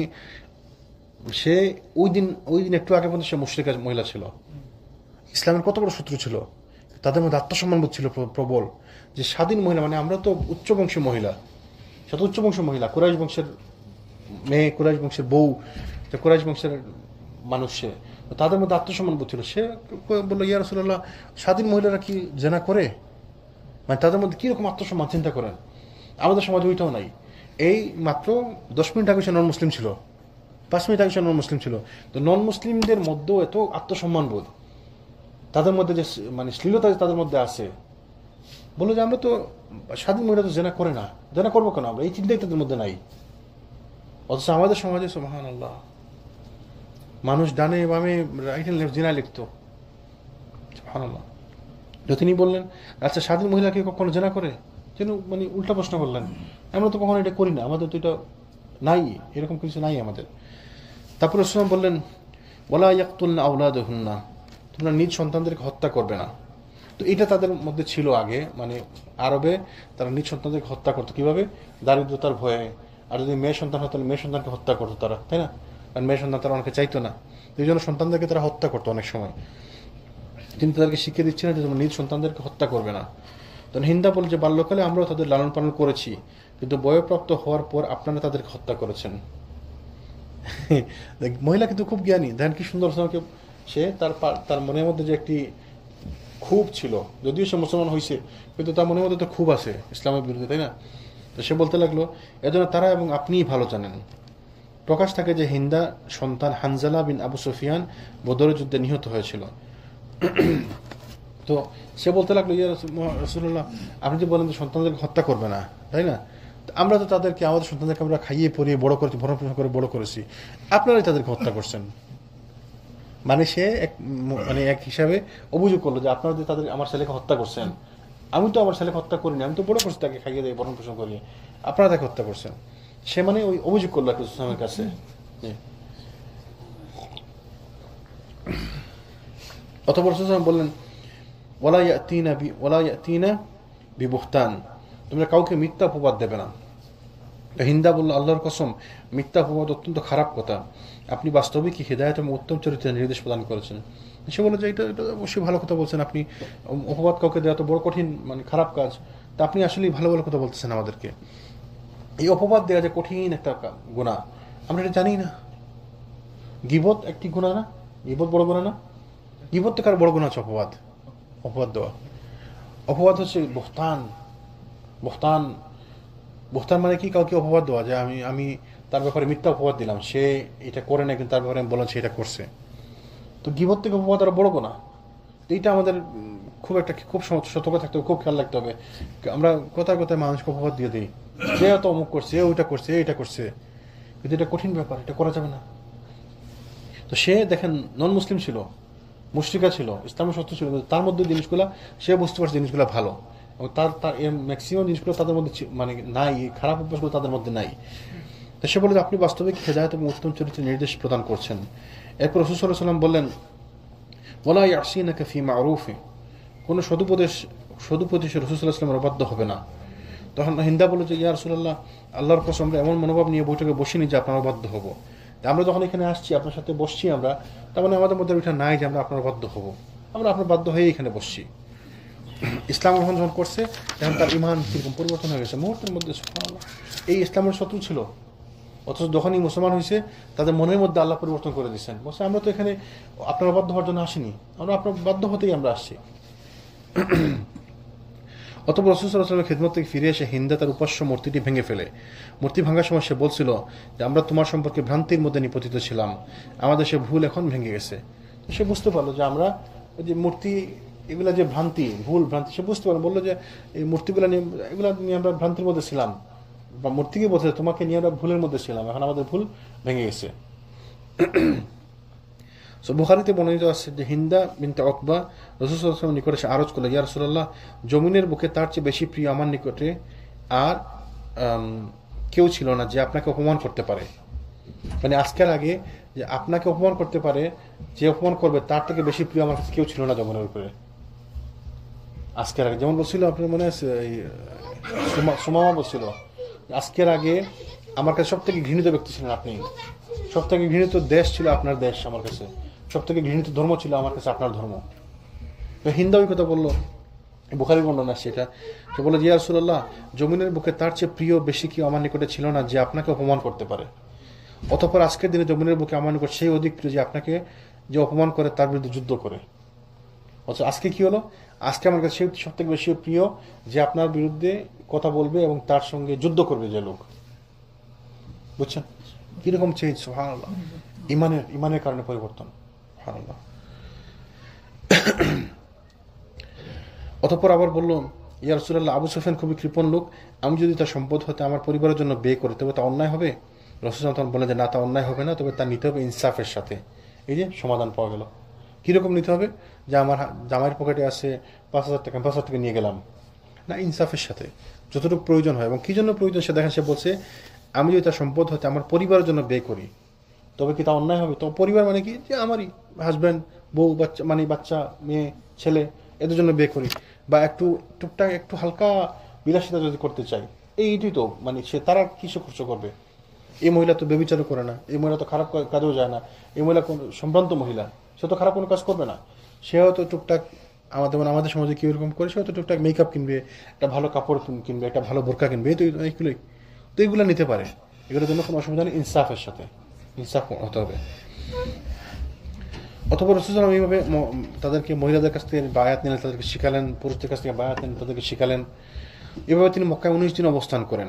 সে ওই দিন একটু আগে পর্যন্ত সে মুশরিকা মহিলা ছিল, ইসলামের কত বড় শত্রু ছিল, তাদের মধ্যে আত্মসম্মানবোধ ছিল প্রবল, যে স্বাধীন মহিলা, মানে আমরা তো উচ্চবংশী মহিলা, সে তো উচ্চবংশী মহিলা, কুরাইশ বংশের মেয়ে, কুরাইশ বংশের বউ, কুরাইশ বংশের মানুষ, সে তাদের মধ্যে আত্মসম্মানবোধ ছিল। সে বললো, ইয়া রাসূলুল্লাহ, স্বাধীন মহিলারা কি জেনা করে? মানে তাদের মধ্যে কিরকম আত্মসম্মান, চিন্তা করেন। আমাদের সমাজে ওইটাও নাই। এই মাত্র 10 মিনিট আগে সে নন মুসলিম ছিল, 5 মিনিট আগে সে নন মুসলিম ছিল। তো নন মুসলিমদের মধ্যেও এত আত্মসম্মান বোধ, তাদের মধ্যে যে মানে শ্লীলতা তাদের মধ্যে আছে, বললো যে আমরা তো স্বাধীন মহিলা তো জেনা করে না, জেনা করবো কেন আমরা, এই চিন্তাই তাদের মধ্যে নাই। অথচ আমাদের সমাজে সুবহানাল্লাহ, মানুষ ডানে বামে রাইট এন্ড লেফট জেনা লিখতো, সুবহানাল্লাহ। তো তিনি বললেন, আচ্ছা স্বাধীন মহিলা কি কখনো জেনা করে? যেন মানে উল্টা প্রশ্ন করলেন, আমরা তো কখনো এটা করি না, আমাদের তো এটা নাই, এরকম কিছু নাই আমাদের। তারপর রাসূল বললেন, ওয়ালা ইয়াকতুলনা আওলাদাহুন্না, তোমরা নিজ সন্তানদেরকে হত্যা করবে না। তো এটা তাদের মধ্যে ছিল আগে, মানে আরবে তারা নিজ সন্তানদেরকে হত্যা করতো কিভাবে? দারিদ্রতার ভয়ে। আর যদি মেয়ে সন্তান হতো, মেয়ে সন্তানকে হত্যা করতো তারা, তাই না? কারণ মেয়ে সন্তান তারা অনেকে চাইতো না, এই জন্য সন্তানদেরকে তারা হত্যা করতো অনেক সময়। তিনি তাদেরকে শিখিয়ে দিচ্ছিলেন যে তোমরা নিজ সন্তানদেরকে হত্যা করবে না। তখন হিন্দা বলে যে বাল্যকালে আমরাও তাদের লালন পালন করেছি, কিন্তু বয়প্রাপ্ত হওয়ার পর আপনারা তাদেরকে হত্যা করেছেন। মহিলা কিন্তু খুব জ্ঞানী, দেখেন কি সুন্দর। সে তার মনের মধ্যে যে একটি ক্ষোভ ছিল, যদিও সে মুসলমান হয়েছে, কিন্তু তার মনের মধ্যে তো ক্ষোভ আছে ইসলামের বিরুদ্ধে, তাই না? তো সে বলতে লাগলো, এজন্য তারা এবং আপনিই ভালো জানেন। প্রকাশ থাকে যে হিন্দা সন্তান হানজালা বিন আবু সুফিয়ান বদরের যুদ্ধে নিহত হয়েছিল। তো সে বলতে লাগলো, ইয়া রাসূলুল্লাহ, আপনি যে বলেন যে সন্তানদেরকে হত্যা করবে না, তাই না? আমরা তো তাদেরকে, আমাদের সন্তানদেরকে আমরা খাইয়ে পরিয়ে বড় করেছি, ভরণ পোষণ করে বড় করেছি, আপনারাই তাদেরকে হত্যা করছেন। মানে সে এক হিসাবে অভিযোগ করলো যে আপনারা যে আমার ছেলেকে হত্যা করছেন, আমি তো আমার ছেলেকে হত্যা করিনি, আমি তো বড় করছি তাকে খাইয়ে দিয়ে ভরণ পোষণ করি, আপনারা তাকে হত্যা করছেন। সে মানে ওই অভিযোগ করলো রাসূলের কাছে। অতঃপর রাসূল বললেন, ওয়ালা ইয়াতিনা বিবুহতান, তোমরা কাউকে মিথ্যা অপবাদ দেবে না। হিন্দা বলল, আল্লাহর কসম, মিথ্যা অপবাদ অত্যন্ত খারাপ কথা, আপনি বাস্তবিক কি হিদায়াত এবং উত্তম চরিত্রের নির্দেশ প্রদান করেছেন। সে বলল যে এটা অবশ্যই ভালো কথা বলছেন আপনি, অপবাদ কাউকে দেওয়া তো বড় কঠিন, মানে খারাপ কাজ, তা আপনি আসলেই ভালো ভালো কথা বলতেছেন আমাদেরকে। এই অপবাদ দেওয়া যে কঠিন একটা গুনাহ, আমরা এটা জানি না। গীবত একটি গুনাহ না? গীবত বড় গুনাহ না? গীবত থেকে আর বড় গুনাহ হচ্ছে অপবাদ দেওয়া। অপবাদ হচ্ছে বহতান মানে কি? কাউকে অপবাদ দেওয়া, যে আমি তার ব্যাপারে মিথ্যা অপবাদ দিলাম, সে এটা করে না, কিন্তু তার ব্যাপারে আমি বললাম সে এটা করছে। তো গীবত থেকে অপবাদ আরো বড় গুনাহ। এইটা আমাদের খুব সতর্ক থাকতে হবে, খুব খেয়াল রাখতে হবে। আমরা কথায় কথায় মানুষকে অপবাদ দিয়ে দিই, যে এত অমুক করছে, ওইটা করছে, এইটা করছে, কিন্তু এটা কঠিন ব্যাপার, এটা করা যাবে না। তো সে দেখেন নন মুসলিম ছিল, মুশরিকা ছিল, ইসলামের শত্রু ছিল, তার মধ্যে জিনিসগুলা সে বুঝতে পারছে জিনিসগুলো ভালো, এবং তার ম্যাক্সিমাম জিনিসগুলো তাদের মধ্যে মানে নাই, খারাপ অভ্যাসগুলো তাদের মধ্যে নাই। তো সে বলে যে আপনি বাস্তবিক হেদায়েত এবং উত্তম চরিত্রের নির্দেশ প্রদান করছেন। এরপর রাসূল সাল্লাল্লাহু আলাইহি ওয়াসাল্লাম বললেন, ওয়ালা ইয়াসিনাকা ফি মা'রুফি, কোনো সদুপদেশে রাসূল সাল্লাল্লাহু আলাইহি ওয়াসাল্লামের অবাধ্য হবে না। তখন হিন্দা বলে যে, ইয়া রাসূলুল্লাহ, আল্লাহর কসম, আমরা এমন মনোভাব নিয়ে বৈঠকে বসিনি যে আপনার অবাধ্য হব। আমরা যখন এখানে আসছি, আপনার সাথে বসছি আমরা, তার মানে আমাদের মধ্যে ওইটা নাই যে আমরা আপনার বাধ্য হব, আমরা আপনার বাধ্য হয়ে এখানে বসছি। ইসলাম গ্রহণ যখন করছে তখন তার ইমান কীরকম পরিবর্তন হয়ে গেছে মুহূর্তের মধ্যে। সুবহানাল্লাহ। এই ইসলামের শত্রু ছিল, অথচ যখনই মুসলমান হয়েছে তাদের মনের মধ্যে আল্লাহ পরিবর্তন করে দিচ্ছেন। বলছে আমরা তো এখানে আপনার বাধ্য হওয়ার জন্য আসিনি, আমরা আপনার বাধ্য হতেই আমরা আসছি। অতঃপর রাসূল সাল্লাল্লাহু আলাইহি ওয়াসাল্লামের খিদমত থেকে ফিরে এসে হিন্দা তার উপাস্য মূর্তিটি ভেঙে ফেলে। মূর্তি ভাঙার সময় সে বলছিল যে আমরা তোমার সম্পর্কে ভ্রান্তির মধ্যে নিপতিত ছিলাম, আমাদের সে ভুল এখন ভেঙে গেছে। তো সে বুঝতে পারলো যে আমরা যে মূর্তি এগুলা যে ভ্রান্তি, ভুল ভ্রান্তি, সে বুঝতে পারলো, বললো যে এই মূর্তিগুলো নিয়ে এগুলা নিয়ে আমরা ভ্রান্তির মধ্যে ছিলাম, বা মূর্তিকে বলছে তোমাকে নিয়ে আমরা ভুলের মধ্যে ছিলাম, এখন আমাদের ভুল ভেঙে গেছে। বুখারীতে বর্ণিত আছে যে হিন্দা বিনতে উকবা রাসূল সাল্লাল্লাহু আলাইহি ওয়াসাল্লামের নিকটে এসে আরজ করল, ইয়া রাসূলুল্লাহ, জমিনের বুকে তার চেয়ে বেশি প্রিয় আমার নিকটে আর কেউ ছিল না যে আপনাকে অপমান করতে পারে। মানে আজকের আগে যে আপনাকে অপমান করতে পারে, যে অপমান করবে তার থেকে বেশি প্রিয় আমার কাছে কেউ ছিল না জমিনের উপরে আজকের আগে। যেমন বলছিল আপনার মনে আছে সুমামা বলছিল, আজকের আগে আমার কাছে সব থেকে ঘৃণিত ব্যক্তি ছিলেন আপনি, সব থেকে ঘৃণিত দেশ ছিল আপনার দেশ আমার কাছে, সব থেকে ঘৃণিত ধর্ম ছিল আমার কাছে আপনার ধর্ম। তো হিন্দা ওই কথা বললো, বুখারীর বর্ণনা সেটা। তো বললো, ইয়া রাসূলুল্লাহ, জমিনের বুকে তার চেয়ে প্রিয় বেশি কেউ আমার নিকটে ছিল না যে আপনাকে অপমান করতে পারে। অতঃপর আজকের দিনে জমিনের বুকে আমার নিকট সেই অধিক প্রিয় যে আপনাকে যে অপমান করে তার বিরুদ্ধে যুদ্ধ করে। অথচ আজকে কি হলো, আজকে আমার কাছে সেই সব থেকে বেশি প্রিয় যে আপনার বিরুদ্ধে কথা বলবে এবং তার সঙ্গে যুদ্ধ করবে যে লোক। বুঝছেন কিরকম চেঞ্জ? সুবহানাল্লাহ। ইমানের কারণে পরিবর্তন। সুবহানাল্লাহ। অতঃপর আবার বলল, ইয়া রাসূলুল্লাহ, আবু সুফিয়ান খুবই কৃপণ লোক, আমি যদি তার সম্পদ হতে আমার পরিবারের জন্য ব্যয় করি তবে তা অন্যায় হবে? রাসূল তখন বললেন যে না, তা অন্যায় হবে না, তবে তা নিতে হবে ইনসাফের সাথে। এই যে সমাধান পাওয়া গেল। কিরকম নিতে হবে? যে আমার জামাইয়ের পকেটে আছে 5,000 টাকা, 5,000 টাকা নিয়ে গেলাম না, ইনসাফের সাথে যতটুকু প্রয়োজন হয়। এবং কি জন্য প্রয়োজন সে দেখেন, সে বলছে আমি যদি তার সম্পদ হতে আমার পরিবারের জন্য ব্যয় করি তবে কি তা অন্যায় হবে? তো পরিবার মানে কি, যে আমারই হাজব্যান্ড, বউ, বাচ্চা, মানে বাচ্চা, মেয়ে, ছেলে, এদের জন্য ব্যয় করি, বা একটু টুকটাক একটু হালকা বিলাসিতা যদি করতে চাই, এইটাই তো মানে সে তারা কিছু খরচ করবে। এই মহিলা তো ব্যভিচারও করে না, এই মহিলা তো খারাপ কাজেও যায় না, এই মহিলা কোন সম্ভ্রান্ত মহিলা, সে তো খারাপ কোনো কাজ করবে না। সে হয়তো টুকটাক আমাদের সমাজে কি এরকম করে, সে হয়তো টুকটাক মেকআপ কিনবে, একটা ভালো কাপড় কিনবে, একটা ভালো বোরকা কিনবে, তো এইগুলোই তো এইগুলো নিতে পারে। এগুলোর জন্য কোনো অসুবিধা নেই, ইনসাফের সাথে ইনসাফ হতে হবে। অথবা রাসূল সাল্লাল্লাহু আলাইহি ওয়াসাল্লাম এইভাবে তাদেরকে মহিলাদের কাছ থেকে বায়াত নিলেন, তাদেরকে শিখালেন, পুরুষদের কাছ থেকে বায়াত নিলেন, তাদেরকে শিখালেন। এভাবে তিনি মক্কায় 19 দিন অবস্থান করেন।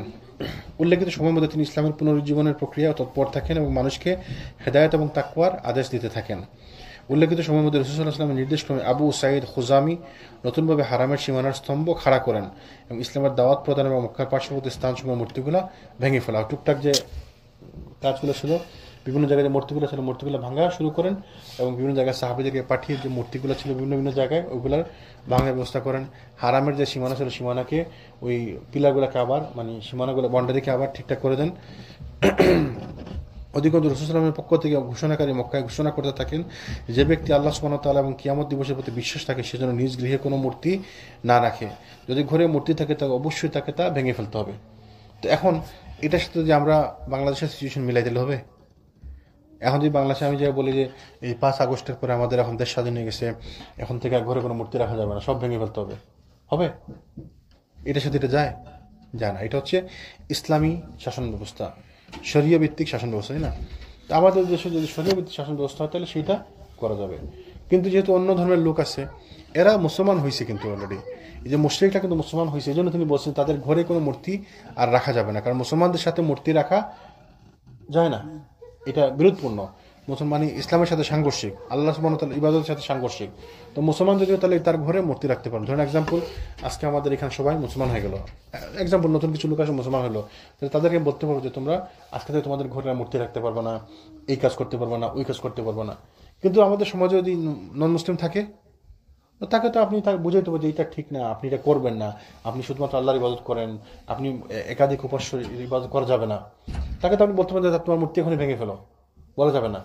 উল্লেখিত সময়ের মধ্যে তিনি ইসলামের পুনরুজ্জীবনের প্রক্রিয়া তৎপর থাকেন এবং মানুষকে হেদায়েত এবং তাকওয়ার আদেশ দিতে থাকেন। উল্লেখিত সময়ের মধ্যে রাসূল সাল্লাল্লাহু আলাইহি ওয়াসাল্লামের নির্দেশক্রমে আবু সাঈদ খুজামি নতুনভাবে হারামের সীমানার স্তম্ভ খাড়া করেন এবং ইসলামের দাওয়াত প্রদান এবং মক্কার পার্শ্ববর্তী স্থানসমূহ মূর্তিগুলো ভেঙে ফেলা, টুকটাক যে কাজগুলো ছিল, বিভিন্ন জায়গায় যে মূর্তিগুলো ছিল মূর্তিগুলো ভাঙা শুরু করেন এবং বিভিন্ন জায়গায় সাহাবীদেরকে পাঠিয়ে যে মূর্তিগুলো ছিল বিভিন্ন বিভিন্ন জায়গায় ওইগুলোর ভাঙার ব্যবস্থা করেন। হারামের যে সীমানা ছিল সীমানাকে, ওই পিলারগুলোকে আবার মানে সীমানাগুলো বাউন্ডারিকে আবার ঠিকঠাক করে দেন। অধিকন্তু রাসূল সাল্লাল্লাহু আলাইহি ওয়াসাল্লামের পক্ষ থেকে ঘোষণাকারী মক্কায় ঘোষণা করতে থাকেন, যে ব্যক্তি আল্লাহ সুবহানাহু ওয়া তাআলা এবং কিয়ামত দিবসের প্রতি বিশ্বাস থাকে সেজন্য নিজ গৃহে কোনো মূর্তি না রাখে। যদি ঘরে মূর্তি থাকে তবে অবশ্যই তাকে তা ভেঙে ফেলতে হবে। তো এখন এটার সাথে যে আমরা বাংলাদেশের সিচুয়েশন মিলাই দিলে হবে? এখন যদি বাংলাদেশে আমি যে বলি যে এই 5 আগস্টের পরে আমাদের এখন দেশ স্বাধীন হয়ে গেছে, এখন থেকে আর ঘরে কোনো মূর্তি রাখা যাবে না, সব ভেঙে ফেলতে হবে, হবে? এটার সাথে এটা যায় না। এটা হচ্ছে ইসলামী শাসন ব্যবস্থা, শরিয়া ভিত্তিক শাসন ব্যবস্থা, তাই না? তো আমাদের দেশে যদি শরিয়া ভিত্তিক শাসন ব্যবস্থা হয় তাহলে সেইটা করা যাবে। কিন্তু যেহেতু অন্য ধর্মের লোক আছে, এরা মুসলমান হয়েছে কিন্তু অলরেডি, এই যে মুশরিকরা কিন্তু মুসলমান হয়েছে, এই জন্য তিনি বলছেন তাদের ঘরে কোনো মূর্তি আর রাখা যাবে না, কারণ মুসলমানদের সাথে মূর্তি রাখা যায় না, এটা বিরোধপূর্ণ। মুসলমান ইসলামের সাথে সাংঘর্ষিক, আল্লাহ সুবহানাহু ওয়া তাআলার ইবাদতের সাথে সাংঘর্ষিক। তো মুসলমান যদিও তাহলে তার ঘরে মূর্তি রাখতে পারেন। ধরেন এক্সাম্পল, আজকে আমাদের এখানে সবাই মুসলমান হয়ে গেল, এক্সাম্পল নতুন কিছু লোক আসে মুসলমান হলো, তাহলে তাদেরকে বলতে পারবো যে তোমরা আজকে থেকে তোমাদের ঘরে মূর্তি রাখতে পারবে না, এই কাজ করতে পারবে না, ওই কাজ করতে পারবে না। কিন্তু আমাদের সমাজে যদি নন মুসলিম থাকে, তাকে তো আপনি তাকে বুঝাইতে হবে যে এটা ঠিক না, আপনি এটা করবেন না, আপনি শুধুমাত্র আল্লাহর ইবাদত করেন, আপনি একাধিক উপাস্য ইবাদত করা যাবে না। তাকে তো আপনি বলতে পারেন যে তোমার মূর্তি এখনই ভেঙে ফেলো, বলা যাবে না।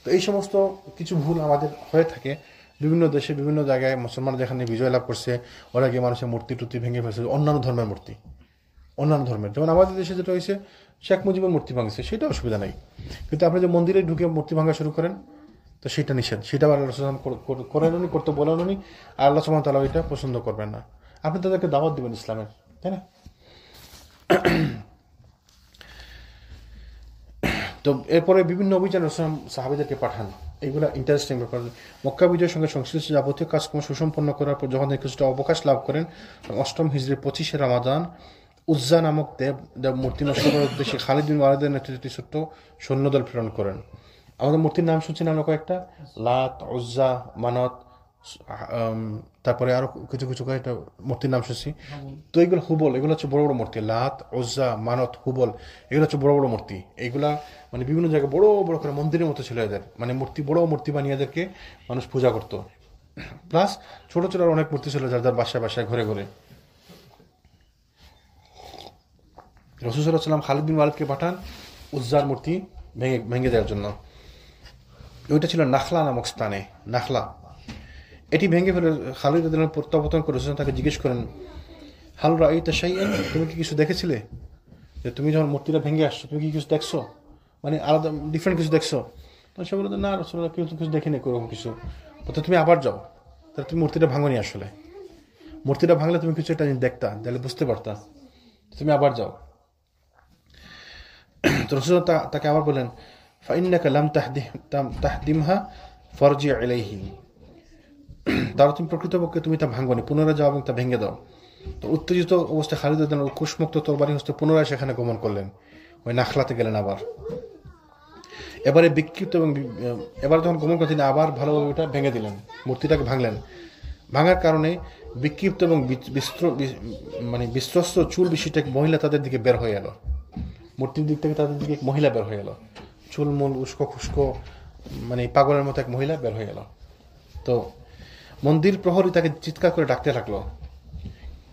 তো এই সমস্ত কিছু ভুল আমাদের হয়ে থাকে বিভিন্ন দেশে, বিভিন্ন জায়গায়। মুসলমান যেখানে বিজয় লাভ করছে, ওরা গিয়ে মানুষের মূর্তি টুর্তি ভেঙে ফেলছে, অন্যান্য ধর্মের মূর্তি, অন্যান্য ধর্মের। যেমন আমাদের দেশে যেটা হয়েছে, শেখ মুজিবের মূর্তি ভাঙছে, সেটা অসুবিধা নাই। কিন্তু আপনি যে মন্দিরে ঢুকে মূর্তি ভাঙা শুরু করেন, তো সেটা নিষেধ, সেটা আল্লাহ রাসূল করেননি, করতে বলেননি, আর আল্লাহ সুবহানাহু ওয়া তাআলা এটা পছন্দ করবেন না। আপনি তাদেরকে দাওয়াত দিবেন ইসলামের, তাই না? তো এরপরে বিভিন্ন অভিযানে রাসূল সাহাবীদেরকে পাঠান। এইগুলা ইন্টারেস্টিং ব্যাপার। মক্কা বিজয়ের সঙ্গে সংশ্লিষ্ট যাবতীয় কাজকর্ম সুসম্পন্ন করার পর যখন কিছুটা অবকাশ লাভ করেন, 8ম হিজরির 25শে রমাদান উজ্জা নামক দেব মূর্তি নষ্ট করার উদ্দেশ্যে খালিদ বিন ওয়ালিদের নেতৃত্বে একটি ছোট্ট সৈন্যদল প্রেরণ করেন। আমাদের মূর্তির নাম শুনছেন আমরা কয়েকটা, লাত, উজ্জা, মানত, তারপরে আরো কিছু কিছু কয়েকটা মূর্তির নাম শুনছি। তো এগুলো হুবল, এগুলো হচ্ছে বড় বড় মূর্তি। লাত, উজ্জা, মানত, হুবল, এগুলো হচ্ছে বড় বড় মূর্তি। এগুলা মানে বিভিন্ন জায়গায় বড় বড় করে মন্দিরের মতো ছিল এদের, মানে মূর্তি, বড় মূর্তি বানিয়ে এদেরকে মানুষ পূজা করতো। প্লাস ছোট ছোট অনেক মূর্তি ছিল যার বাসায় বাসায় ঘুরে ঘুরে। রাসূল সাল্লাল্লাহু আলাইহি ওয়াসাল্লাম খালিদ বিন ওয়ালিদকে পাঠান উজ্জার মূর্তি ভেঙে দেওয়ার জন্য। ওইটা ছিল নাখলা নামক স্থানে। নাখলা এটি ভেঙে ফেলে খালিদ প্রত্যাবর্তন করেছেন। তাকে জিজ্ঞেস করেন, হাল রাআইতা শাইআন, তুমি কি কিছু দেখেছিলে? যে তুমি যখন মূর্তিটা ভেঙে আসছো, তুমি কি কিছু দেখছো, মানে আলাদা ডিফারেন্ট কিছু দেখছো? তখন সে বলল, না রাসূলুল্লাহ, কিছু দেখিনি এরকম কিছু। তো তুমি আবার যাও, তাহলে তুমি মূর্তিটা ভাঙনি। আসলে মূর্তিটা ভাঙলে তুমি কিছু একটা দেখতা, তাহলে বুঝতে পারতা। তুমি আবার যাও। তো রাসূলুল্লাহ তাকে আবার বলেন, ফাইন্নাকা লাম তাহদিমহা ফারজি ইলাইহি, তারা তুমি প্রকৃতপক্ষে তুমি তা ভাঙবনি, পুনরায় যাও এবং তা ভেঙে দাও। তো উত্তেজিত অবস্থায় খালিদ কুশমুক্ত তরবারি হস্তে পুনরায় সেখানে গমন করলেন, ওই নাখলাতে গেলেন আবার। এবারে বিক্ষিপ্ত এবং এবার যখন গমন করেন তিনি আবার ভালোভাবে ওটা ভেঙে দিলেন, মূর্তিটাকে ভাঙলেন। ভাঙার কারণে বিক্ষিপ্ত এবং বিস্ত্রস্ত চুল বিশিষ্ট এক মহিলা তাদের দিকে বের হয়ে এলো। মূর্তির দিক থেকে তাদের দিকে এক মহিলা বের হয়ে এলো, চুলমুল উস্কো খুস্কো, মানে পাগলের মতো এক মহিলা বের হয়ে এলো। তো মন্দির প্রহরী তাকে চিৎকার করে ডাকতে লাগলো।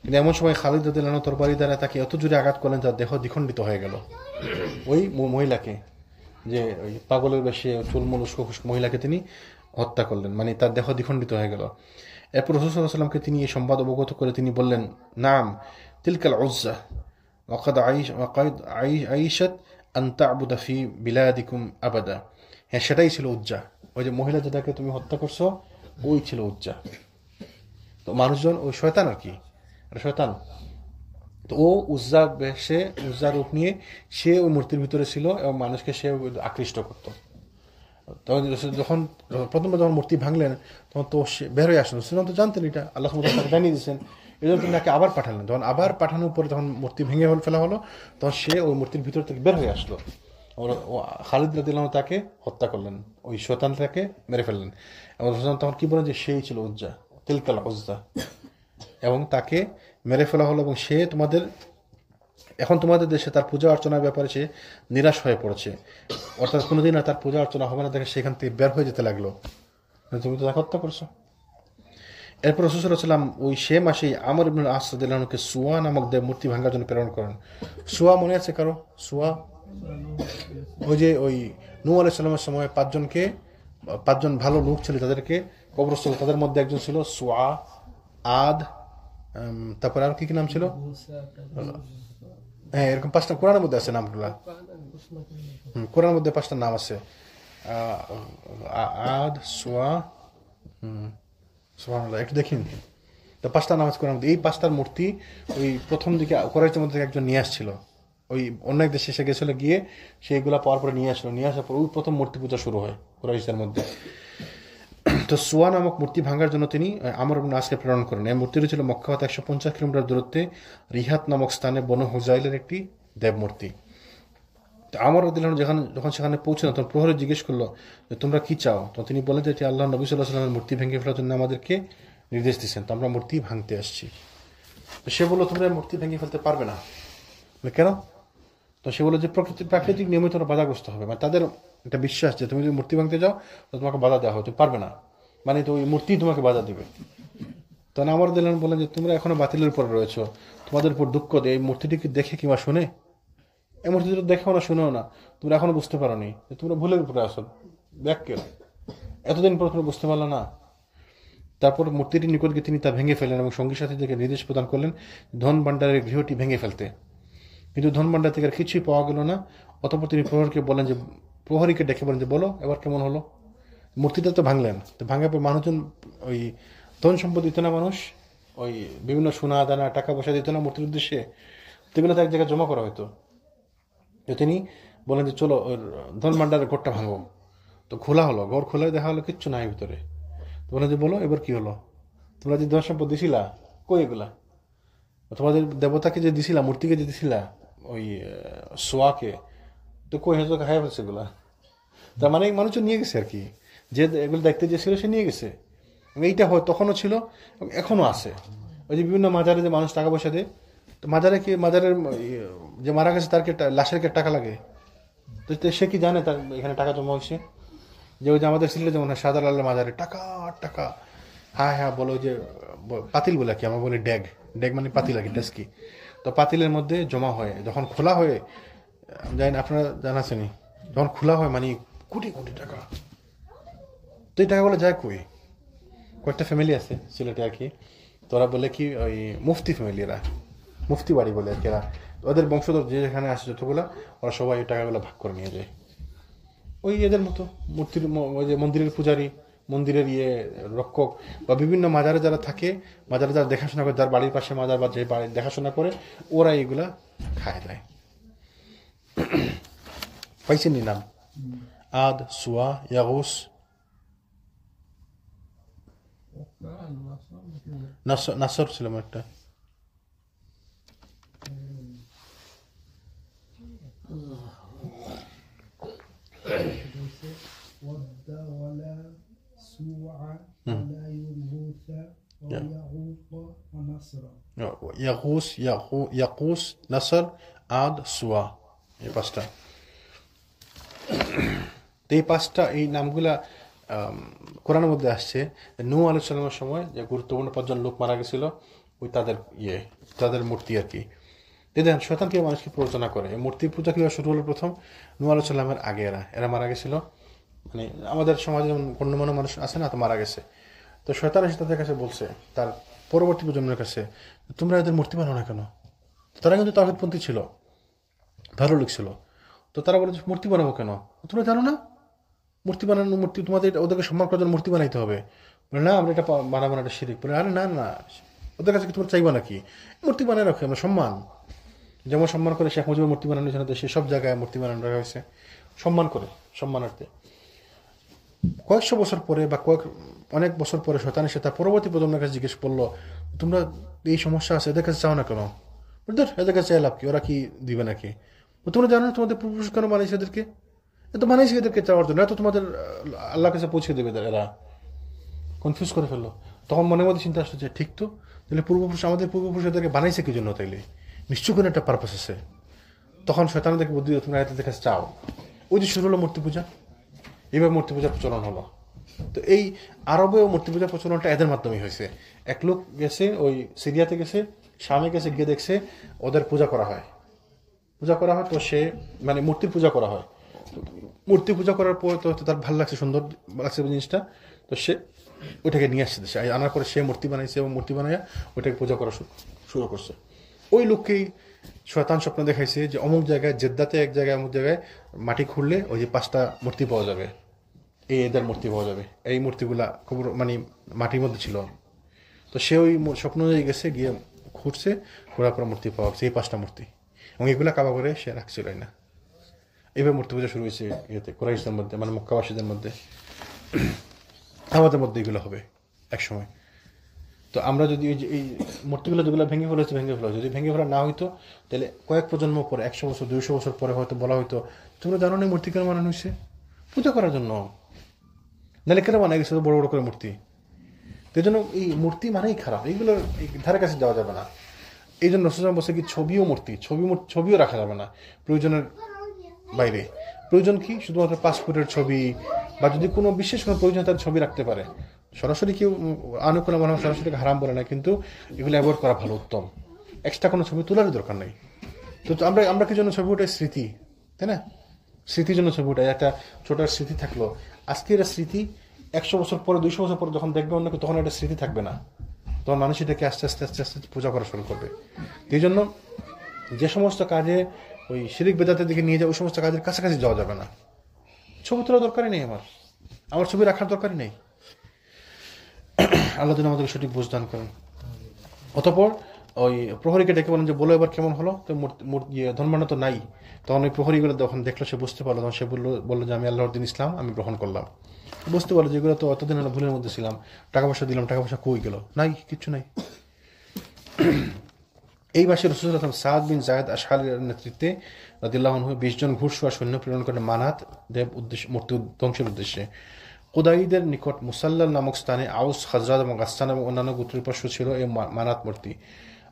কিন্তু এমন সময় খালিদ রাদিয়াল্লাহু আনহু তরবারি দ্বারা তাকে এত জোরে আঘাত করলেন তার দেহ দ্বিখণ্ডিত হয়ে গেল। ওই মহিলাকে, যে ওই পাগলের বেশে চুলমুল উস্কো খুস্কো মহিলাকে তিনি হত্যা করলেন, মানে তার দেহ দ্বিখণ্ডিত হয়ে গেল। এরপর রাসূল সাল্লাল্লাহু আলাইহি ওয়াসাল্লামকে তিনি এই সংবাদ অবগত করে তিনি বললেন, নাম তিলকাল উজ্জা ওয়াকাদ আইশাত আন তা'বুদা ফি বিলাদিকুম আবাদা। হ্যাঁ, সেটাই ছিল উজ্জা। ওই যে মহিলা যেটাকে তুমি হত্যা করছো, ওই ছিল উজ্জা। তো মানুষজন ওই শয়তান আর কি, শয়তান। তো ও উজ্জা বেশে, উজ্জার রূপ নিয়ে সে ওই মূর্তির ভিতরে ছিল এবং মানুষকে সে আকৃষ্ট করত। তখন যখন প্রথমবার যখন মূর্তি ভাঙলেন তখন তো সে বের হয়ে আসলো, সেজন্য তো জানতেন এটা, আল্লাহ সুবহানাহু ওয়া তাআলা জানিয়ে দিয়েছেন। এই জন্য তিনি তাকে আবার পাঠালেন। যখন আবার পাঠানোর পরে যখন মূর্তি ভেঙে ফেলা হলো, তখন সে ওই মূর্তির ভিতর থেকে বের হয়ে আসলো। খালিদ রাদিয়াল্লাহু আনহু তাকে হত্যা করলেন, ওই শয়তানটাকে মেরে ফেললেন। এবং তখন কি বলেন যে সেই ছিল উজ্জা, তিলকাল উজ্জা, এবং তাকে মেরে ফেলা হলো। এবং সে এখন তোমাদের দেশে তার পূজা অর্চনার ব্যাপারে সে নিরাশ হয়ে পড়েছে, অর্থাৎ কোনোদিন আর তার পূজা অর্চনা হবে না দেখে সেখান থেকে বের হয়ে যেতে লাগলো। তুমি তো তাকে হত্যা করছো। এরপর রাসূল সাল্লাল্লাহু আলাইহি ওয়াসাল্লাম ওই সে মাসেই আমর ইবনে আস রাদিয়াল্লাহু আনহুকে সুয়া নামক দেব মূর্তি ভাঙার জন্য প্রেরণ করেন। সুয়া মনে আছে কারো? সুয়া ওই যে ওই নূহ আলাইহিস সালামের সময় পাঁচজন ভালো লোক ছিল, তাদেরকে কবরস্থ, তাদের মধ্যে একজন ছিল সুয়া, আদ, তারপরে আর কি কি নাম ছিল? হ্যাঁ, এরকম 5টা কোরআনের মধ্যে আছে নামগুলা। কোরআনের মধ্যে 5টা নাম আছে, আদ, সুয়া, সুবহানাল্লাহ, একটু দেখিন তো 5টা নাম আছে কোরআনের মধ্যে। এই 5টার মূর্তি ওই প্রথম দিকে কুরাইশদের মধ্যে একজন নিয়ে আসছিল, ওই অন্য এক দেশে এসে গেছিল, গিয়ে সেইগুলা পাওয়ার পরে নিয়ে আসার পর ওই প্রথম মূর্তি পূজা শুরু হয় কুরাইশদের মধ্যে। তো সুয়া নামক মূর্তি ভাঙার জন্য তিনি আমর ইবনে আসকে প্রেরণ করেন। এই মূর্তিটি ছিল মক্কা হতে 150 কিলোমিটার দূরত্বে রিহাত নামক স্থানে বনু হুজাইলের একটি দেব মূর্তি। আমর রাদিয়াল্লাহু আনহু যখন সেখানে পৌঁছলেন তখন প্রহরী জিজ্ঞেস করলো যে তোমরা কি চাও? তো তিনি বলেন যে আল্লাহ নবী সাল্লাল্লাহু আলাইহি ওয়াসাল্লামের মূর্তি ভেঙে ফেলার জন্য আমাদেরকে নির্দেশ দিচ্ছেন, তো আমরা মূর্তি ভাঙতে আসছি। তো সে বললো তোমরা মূর্তি ভেঙে ফেলতে পারবে না। কেন? তো সে বললো যে প্রাকৃতিক নিয়মে তোমরা বাধাগ্রস্ত হবে, মানে তাদের একটা বিশ্বাস যে তুমি যদি মূর্তি ভাঙতে যাও তো তোমাকে বাধা দেওয়া হবে, তুমি পারবে না, মানে তো ওই মূর্তি তোমাকে বাধা দিবে। তখন আমর রাদিয়াল্লাহু আনহু বলেন যে তোমরা এখনো বাতিলের উপর রয়েছো, তোমাদের উপর দুঃখ দেয়, এই মূর্তিটিকে দেখে কিংবা শুনে, এই মূর্তি দেখেও না শুনেও না, তোমরা এখনো বুঝতে পারো নি, তোমরা ভুলের উপরে আসো, ব্যাককে এতদিন পর তোমরা বুঝতে পারলো না। তারপর মূর্তিটির নিকট গিয়ে তিনি তা ভেঙে ফেলেন এবং সঙ্গী সাথীদেরকে নির্দেশ প্রদান করলেন ধন ভাণ্ডারের গৃহটি ভেঙে ফেলতে। কিন্তু ধন ভাণ্ডার থেকে আর কিছুই পাওয়া গেল না। অতঃপর তিনি প্রহরীকে ডেকে বলেন যে বলো এবার কেমন হলো? মূর্তিটা তো ভাঙলেন, তো ভাঙার পর মানুষজন ওই ধন সম্পদ দিত না, মানুষ ওই বিভিন্ন সোনা দানা টাকা পয়সা দিত না মূর্তির উদ্দেশ্যে, তো এগুলো তো এক জায়গায় জমা করা হতো। তো তিনি বলেন যে চলো ওর ধন ভাণ্ডারের ঘরটা ভাঙো। তো খোলা হলো, ঘর খোলা দেখা হলো কিচ্ছু নাই ভিতরে। তো বলে যে বলো এবার কি হলো, তোমরা যে ধন সম্পদ দিছিলা কই এগুলা, তোমাদের দেবতাকে যে দিছিলা, মূর্তিকে যে দিছিলা, ওই সোয়াকে, তো কই হয়তো খাই ফেলছে এগুলা। তার মানে মানুষজন নিয়ে গেছে আর কি, যে এগুলো দেখতে যে ছিল সে নিয়ে গেছে। এইটা হয় তখনও ছিল, এখনো আছে। ওই যে বিভিন্ন মাজারে যে মানুষ টাকা পয়সা দেয়, তো মাজারে কি মাজারের যে মারা গেছে তার কি লাশের কি টাকা লাগে, তো সে কি জানে তার এখানে টাকা জমা হয়েছে? যে ওই যে আমাদের সিলেটে যেমন শাহজালালের মাজারে টাকা টাকা, হ্যাঁ হ্যাঁ বলো যে পাতিল বলে কি আমরা বলি ড্যাগ, ড্যাগ মানে পাতিল আর কি, ডেস্কি। তো পাতিলের মধ্যে জমা হয়, যখন খোলা হয়, জানেন আপনারা জানাচ্ছেনি, যখন খোলা হয় মানে কোটি কোটি টাকা। তো এই টাকাগুলো যায় কই? কয়েকটা ফ্যামিলি আছে সিলেটে আর কি, তো ওরা বলে কি ওই মুফতি ফ্যামিলি, এরা মুফতি বাড়ি বলে আর কি, এরা ওদের বংশধর যে যেখানে আসে যতগুলো, ওরা সবাই ওই টাকাগুলো ভাগ করে নিয়ে যায়। ওই এদের মতো মূর্তির ওই যে মন্দিরের পূজারী, মন্দিরের রক্ষক, বা বিভিন্ন মাজারে যারা থাকে, মাজারে যারা দেখাশোনা করে, যার বাড়ির পাশে মাজার বা যে বাড়ি দেখাশোনা করে, ওরা এইগুলা খায় দেয়। পাইছেন নি নাম? আদ, সুয়া, ইয়াগুস, নাসর ছিলাম একটা। ود ولا سوع ولا يغوث ويغوث ونصر। ইয়াগুস, ইয়াকুস, নাসর, আদ, সুয়া, এই পাঁচটা। তো এই পাঁচটা এই নামগুলা কোরআনের মধ্যে আসছে। নূহ আলাইহিস সালামের সময় যে গুরুত্বপূর্ণ 5 জন লোক মারা গেছিল, ওই তাদের মূর্তি আর কি। দেখেন শয়তান কিভাবে মানুষকে প্ররোচনা করে। মূর্তি পূজা কিভাবে শুরু হলো প্রথম? নূহ আলাইহিস সালামের আগে এরা মারা গেছিল। মানে আমাদের সমাজে যেমন গণ্যমান্য মানুষ আছে না, তো মারা গেছে, তো শয়তান এসে তাদের কাছে বলছে, তার পরবর্তী প্রজন্মের কাছে, তোমরা এদের মূর্তি বানাও না কেন? তারা কিন্তু তাওহীদপন্থী ছিল, ভালো লোক ছিল। তো তারা বলে মূর্তি বানাবো কেন? তোমরা জানো না মূর্তি বানানো, মূর্তি তোমাদের ওদেরকে সম্মান করার জন্য মূর্তি বানাইতে হবে? বলে না আমরা এটা বানাবো না, এটা শিরিক। বলে আরে না না, ওদের কাছে কি তোমরা চাইবা নাকি? মূর্তি বানায় রাখো, আমরা সম্মান, যেমন সম্মান করে শেখ মুজিবের মূর্তি বানানো হয়েছে, সেসব জায়গায় মূর্তি বানানো রাখা হয়েছে সম্মান করে, সম্মানার্থে। কয়েকশো বছর পরে বা অনেক বছর পরে শয়তান এসে তার পরবর্তী প্রজন্মের কাছে জিজ্ঞেস করলো, তোমরা এই সমস্যা আছে, এদের কাছে চাও না কেন? এদের কাছে চাই লাভ কি, ওরা কি দিবে নাকি? তোমরা জানো না তোমাদের পূর্বপুরুষ কেন বানাইছে এদেরকে? এত বানাইছে এদেরকে চাওয়ার জন্য, এত তোমাদের আল্লাহর কাছে পৌঁছে দেবে এরা। কনফিউজ করে ফেললো। তখন মনে মধ্যে চিন্তা আসছে যে ঠিক তো, তাহলে আমাদের পূর্বপুরুষ এদেরকে বানাইছে কি জন্য? তাইলে নিশ্চয় কোনো একটা পারপাস আছে। তখন শয়তানদেরকে বুদ্ধি তোমরা এদের কাছে চাও। ওই যে শুরু হলো মূর্তি পূজা, এইভাবে মূর্তি পূজার প্রচলন হলো। তো এই আরবেও মূর্তি পূজার প্রচলনটা এদের মাধ্যমেই হয়েছে। এক লোক গেছে, ওই সিরিয়াতে গেছে, স্বামী গেছে, গিয়ে দেখছে ওদের পূজা করা হয়, তো সে মানে মূর্তির পূজা করা হয়। মূর্তি পূজা করার পর তো তার ভালো লাগছে, সুন্দর লাগছে জিনিসটা, তো সে ওইটাকে নিয়ে আসছে দেশে, আনার পরে সে মূর্তি বানাইছে এবং মূর্তি বানাইয়া ওইটাকে পূজা করা শুরু করছে। ওই লোককেই শয়তান স্বপ্ন দেখাইছে যে অমুক জায়গায়, জেদ্দাতে এক জায়গায়, অমুক জায়গায় মাটি খুঁড়লে ওই যে 5টা মূর্তি পাওয়া যাবে, এদের মূর্তি পাওয়া যাবে। এই মূর্তিগুলা খুব মানে মাটির মধ্যে ছিল। তো সে ওই স্বপ্ন অনুযায়ী গেছে, গিয়ে খুঁড়ছে, খোঁড়ার পর মূর্তি পাওয়া গেছে এই 5টা মূর্তি, এবং এগুলা কাবা করে সে রাখছিল না। এইভাবে মূর্তি পূজা শুরু হয়েছে কুরাইশদের মধ্যে, মানে মক্কাবাসীদের মধ্যে। আমাদের মধ্যে এগুলো হবে এক সময়। তো আমরা যদি এই মূর্তিগুলো যেগুলো ভেঙে ফেলা হয়েছে, যদি ভেঙে ফেলা না হইতো, তাহলে কয়েক প্রজন্ম পরে, 100 বছর 200 বছর পরে হয়তো বলা হইতো তোমরা জানো না মূর্তি কেন বানানো হয়েছে? পূজা করার জন্য। নাহলে কেন বানাই গেছে বড় বড় করে মূর্তি? এই জন্য এই মূর্তি মানেই খারাপ, এইগুলো ধারে কাছে যাওয়া যাবে না। এই জন্য রসুল বলছে কি ছবিও রাখা যাবে না প্রয়োজনের বাইরে। প্রয়োজন কি? শুধুমাত্র পাসপোর্টের ছবি, বা যদি কোনো বিশেষ কোনো প্রয়োজন তার ছবি রাখতে পারে। সরাসরি কেউ আনুকূল মনে হয় সরাসরি হারাম বলে না, কিন্তু এগুলো অ্যাভয়েড করা ভালো, উত্তম। এক্সট্রা কোনো ছবি তোলারই দরকার নেই। তো আমরা কি জন্য ছবি ওঠাই? স্মৃতি, তাই না? স্মৃতির জন্য ছবি ওঠাই, একটা ছোটার স্মৃতি থাকলো। আজকে এটা স্মৃতি, 100 বছর পরে 200 বছর পরে যখন দেখবে অন্যকে, তখন এটা স্মৃতি থাকবে না, তখন মানুষ এটাকে আস্তে আস্তে আস্তে আস্তে পূজা করা শুরু করবে। এই জন্য যে সমস্ত কাজে ওই শিরিক বেদাতের দিকে নিয়ে যায়, ওই সমস্ত কাজের কাছাকাছি যাওয়া যাবে না। ছবি তোলা দরকারই নেই আমার, আমার ছবি রাখার দরকারই নেই। আল্লাহ যেন আমাদেরকে সঠিক বুঝ দান করেন। অতঃপর ওই প্রহরীকে ডেকে বলেন যে বলো এবার কেমন হলো, তো ধর্মান্ত তো নাই। তখন ওই প্রহরীগুলো যখন দেখলো, সে বুঝতে পারলো, তখন সে বললো যে আমি আল্লাহর দিন ইসলাম আমি গ্রহণ করলাম। বুঝতে পারলো যেগুলো তো অতদিন আমরা ভুলের মধ্যে ছিলাম, টাকা পয়সা দিলাম, টাকা পয়সা কই গেল, নাই, কিচ্ছু নাই। এই মাসে রাসূলুল্লাহ সাদ বিন জায়েদ আশআরীর নেতৃত্বে রাদিয়াল্লাহু আনহু 20 জন ঘুরসওয়ার সৈন্য প্রেরণ করেন মানাত দেব মূর্তি ধ্বংসের উদ্দেশ্যে। কুদাইদের নিকট মুসাল্লাল নামক স্থানে আউস, খাজরাজ এবং গাসসান এবং অন্যান্য গোত্রের পার্শ্ব ছিল এই মানাত মূর্তি।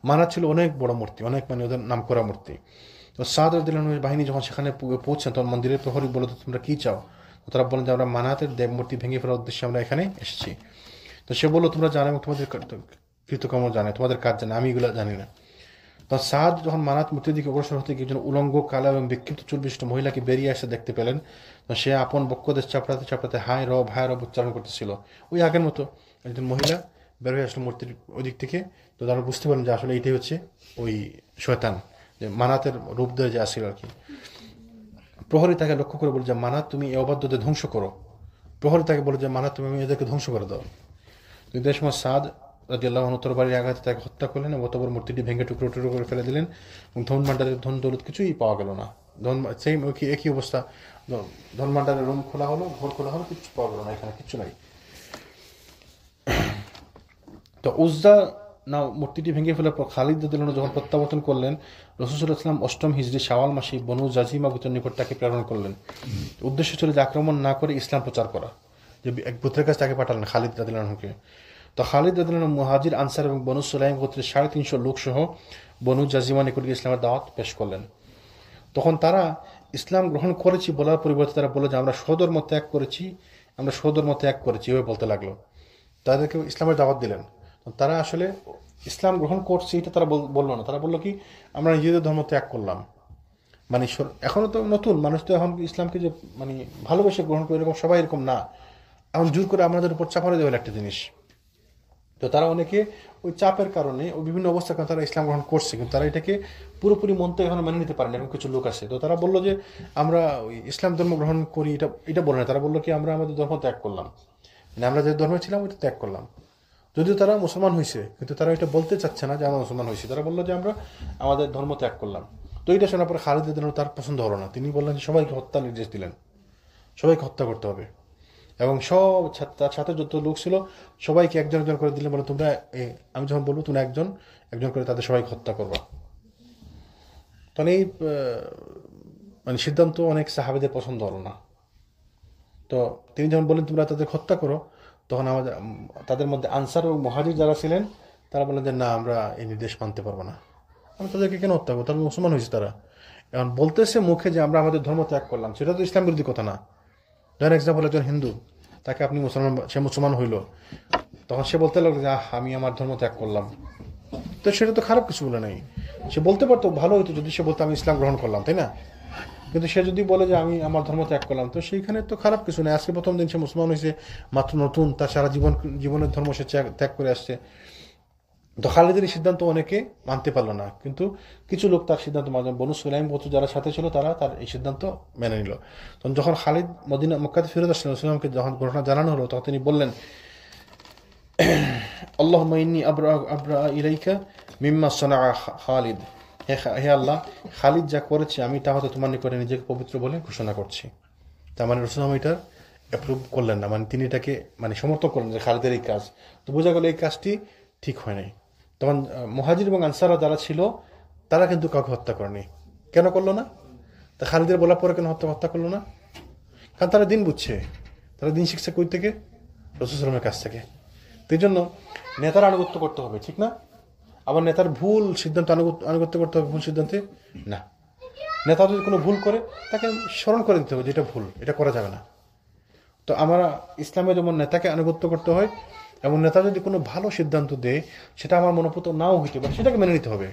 মানাত ছিল অনেক বড় মূর্তি, অনেক মানে ওদের নাম করা মূর্তি। তো সাদ রাদিয়াল্লাহু আনহুর বাহিনী যখন সেখানে পৌঁছেন, তখন মন্দিরের প্রহরী বলল, তোমরা কি চাও? তো তারা বলেন যে আমরা মানাতের দেব মূর্তি ভেঙে ফেলার উদ্দেশ্যে আমরা এখানে এসেছি। তো সে বললো, তোমরা জানো এবং তোমাদের কৃতকর্ম জানে, তোমাদের কাজ জানে, আমি এগুলো জানি না। তখন সাদ যখন মানাত মূর্তির দিকে অগ্রসর হতে গিয়ে একজন উলঙ্গ, কালো এবং বিক্ষিপ্ত চুল বিশিষ্ট মহিলাকে বেরিয়ে আসতে দেখতে পেলেন। তো সে আপন বক্ষদেশ চাপড়াতে চাপড়াতে হায় রব উচ্চারণ করতেছিল। ওই আগের মতো একজন মহিলা বের হয়ে আসলো মূর্তির ওই দিক থেকে। তো তারা বুঝতে পারেন যে আসলে এইটাই হচ্ছে ওই শয়তান, যে মানাতের রূপ ধরে যে আসছিল আর কি। প্রহরী তাকে লক্ষ্য করে বলে যে মানাত, তুমি এই অবাধ্যদের ধ্বংস করো। প্রহরী তাকে বলে যে মানাত, তুমি এদেরকে ধ্বংস করে দাও। তো এই সময় সাদ রাদিয়াল্লাহু আনহু তরবারির আঘাতে তাকে হত্যা করলেন এবং অতঃপর মূর্তিটি ভেঙে টুকরো টুকরো করে ফেলে দিলেন এবং ধন ভাণ্ডারের ধন দৌলত কিছুই পাওয়া গেল না। সেম একই অবস্থা, ধন ভাণ্ডারের রুম খোলা হলো, ঘর খোলা হলো, কিছু পাওয়া গেল না, এখানে কিচ্ছু নাই। তো উজ্জা না মূর্তিটি ভেঙে ফেলার পর খালিদ রাদিয়াল্লাহু আনহু যখন প্রত্যাবর্তন করলেন, রাসূল সাল্লাল্লাহু আলাইহি ওয়াসাল্লাম 8ম হিজরি শাওয়াল মাসে বনু জাজিমা গোত্রের নিকট তাকে প্রেরণ করলেন। উদ্দেশ্য ছিল যে আক্রমণ না করে ইসলাম প্রচার করা, যে এক গোত্রের কাছে তাকে পাঠালেন খালিদ রাদিয়াল্লাহু আনহুকে। তো খালিদ রাদিয়াল্লাহু আনহু মুহাজির, আনসার এবং বনু সুলাইম গোত্রের 350 লোক সহ বনু জাজিমা নিকট ইসলামের দাওয়াত পেশ করলেন। তখন তারা ইসলাম গ্রহণ করেছি বলার পরিবর্তে তারা বলল যে আমরা সধর্ম ত্যাগ করেছি, আমরা সধর্ম ত্যাগ করেছি, এভাবে বলতে লাগলো। তাদেরকে ইসলামের দাওয়াত দিলেন। তারা আসলে ইসলাম গ্রহণ করছে এটা তারা বললো না, তারা বললো কি আমরা নিজেদের ধর্ম ত্যাগ করলাম। মানে এখনো তো নতুন মানুষ, তো এখন ইসলামকে যে মানে ভালোবেসে গ্রহণ করে এরকম সবাই এরকম না, এখন জোর করে আমাদের উপর চাপানো দেওয়া একটা জিনিস। তো তারা অনেকে ওই চাপের কারণে ওই বিভিন্ন অবস্থার কারণে তারা ইসলাম গ্রহণ করছে, কিন্তু তারা এটাকে পুরোপুরি মন থেকে এখনো মেনে নিতে পারেন, এরকম কিছু লোক আছে। তো তারা বললো যে আমরা ওই ইসলাম ধর্ম গ্রহণ করি, এটা বলে না, তারা বললো কি আমরা আমাদের ধর্ম ত্যাগ করলাম, মানে আমরা যে ধর্মে ছিলাম ওইটা ত্যাগ করলাম। যদিও তারা মুসলমান হয়েছে, কিন্তু তারা এটা বলতে চাচ্ছে না যে আমরা মুসলমান হয়েছি, তারা বললো যে আমরা আমাদের ধর্ম ত্যাগ করলাম। তো এটা শোনার পরে খালিদ রাদিয়াল্লাহু আনহু তার পছন্দ হলো না, তিনি বললেন যে সবাইকে হত্যা নির্দেশ দিলেন, সবাইকে হত্যা করতে হবে। এবং সব তার সাথে যত লোক ছিল সবাইকে একজন একজন করে দিলেন, বলে তোমরা আমি যখন বলবো তোমরা একজন একজন করে তাদের সবাইকে হত্যা করবা। তখন এই মানে সিদ্ধান্ত অনেক সাহাবীদের পছন্দ হলো না। তো তিনি যখন বললেন তোমরা তাদের হত্যা করো, তখন আমাদের তাদের মধ্যে আনসার ও মুহাজির যারা ছিলেন তারা বললেন যে না, আমরা এই নির্দেশ মানতে পারবো না, আমরা তাদেরকে কেন হত্যা করবো, তারা মুসলমান হয়েছে। তারা এখন বলতেছে মুখে যে আমরা আমাদের ধর্ম ত্যাগ করলাম, সেটা তো ইসলাম বিরোধী কথা না। ধরেন এক্সাম্পল, একজন হিন্দু, তাকে আপনি মুসলমান, সে মুসলমান হইল, তখন সে বলতে লাগলো যে আমি আমার ধর্ম ত্যাগ করলাম, তো সেটা তো খারাপ কিছু বলে নাই। সে বলতে পারতো, ভালো হইতো যদি সে বলতো আমি ইসলাম গ্রহণ করলাম, তাই না? কিন্তু সে যদি বলে যে আমি আমার ধর্ম ত্যাগ করলাম, তো সেইখানে তো খারাপ কিছু নেই। আজকে প্রথম দিন সে মুসলমান হয়েছে, মাত্র নতুন, তার সারা জীবনের ধর্ম সে ত্যাগ করে আসছে। তো খালিদের এই সিদ্ধান্ত অনেকে মানতে পারলো না, কিন্তু কিছু লোক তার সিদ্ধান্ত মানে বনু সুলাইম গোত্র যারা সাথে ছিল তারা তার এই সিদ্ধান্ত মেনে নিল। তখন যখন খালিদ মক্কাতে ফেরত আসলেন, রাসূলুল্লাহকে যখন ঘটনা জানানো হলো, তখন তিনি বললেন আল্লাহুম্মা ইন্নী আবরা ইলাইকা মিম্মা সানাআ খালিদ, হে আল্লাহ, খালিদ যা করেছে আমি তা হতে তোমার নিকটে নিজেকে পবিত্র বলে ঘোষণা করছি। তার মানে রাসূলুল্লাহ এটা অ্যাপ্রুভ করলেন না, মানে তিনি এটাকে মানে সমর্থন করলেন যে খালিদের এই কাজ। তো বোঝা গেল এই কাজটি ঠিক হয় নাই। তখন মুহাজির এবং আনসাররা যারা ছিল তারা কিন্তু কাউকে হত্যা করেনি। কেন করলো না? তা খালিদের বলার পরে কেন হত্যা করলো না? কারণ তারা দিন বুঝছে, তারা দিন শিখছে কই থেকে? রাসূল সাল্লাল্লাহু আলাইহি ওয়াসাল্লামের কাছ থেকে। তো এই জন্য নেতার আনুগত্য করতে হবে, ঠিক না? আবার নেতার ভুল সিদ্ধান্ত আনুগত্য করতে হবে ভুল সিদ্ধান্তে না। নেতা যদি কোনো ভুল করে তাকে স্মরণ করে দিতে হবে যে এটা ভুল, এটা করা যাবে না। তো আমরা ইসলামে যেমন নেতাকে আনুগত্য করতে হয়, এবং নেতা যদি কোনো ভালো সিদ্ধান্ত দেয় সেটা আমার মনোপুত নাও হইতে পারে, সেটাকে মেনে নিতে হবে।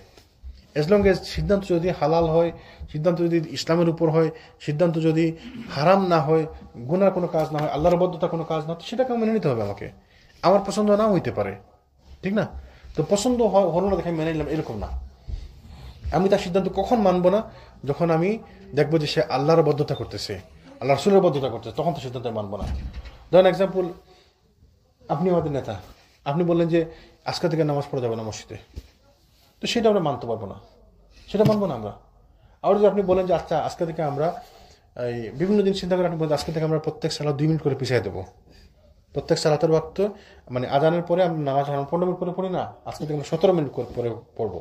এজ লং এজ সিদ্ধান্ত যদি হালাল হয়, সিদ্ধান্ত যদি ইসলামের উপর হয়, সিদ্ধান্ত যদি হারাম না হয়, গুনার কোনো কাজ না হয়, আল্লাহর বদ্ধতা কোনো কাজ না হয়, সেটাকে মেনে নিতে হবে আমাকে। আমার পছন্দ নাও হইতে পারে, ঠিক না? তো পছন্দ হলো না দেখে মেনে নিলাম এরকম না। আমি তার সিদ্ধান্ত কখন মানবো না? যখন আমি দেখবো যে সে আল্লাহর বদ্ধতা করতেছে, আল্লাহ রাসূলের বদ্ধতা করতেছে, তখন তো সিদ্ধান্ত মানবো না। ধরেন এক্সাম্পল, আপনি আমাদের নেতা, আপনি বললেন যে আজকে থেকে নামাজ পড়া যাবে না মসজিদে, তো সেটা আমরা মানতে পারবো না, সেটা মানবো না আমরা। আর যদি আপনি বলেন যে আচ্ছা আজকে থেকে আমরা এই বিভিন্ন দিন চিন্তা করে আপনি বলেন আজকে থেকে আমরা প্রত্যেক সালাত 2 মিনিট করে পিছিয়ে দেবো, প্রত্যেক সালাতের ওয়াক্ত মানে আজানের পরে আমরা নামাজ 15 মিনিট করে পড়ি না, আজকে থেকে আমরা 17 মিনিট করে পরে পড়বো,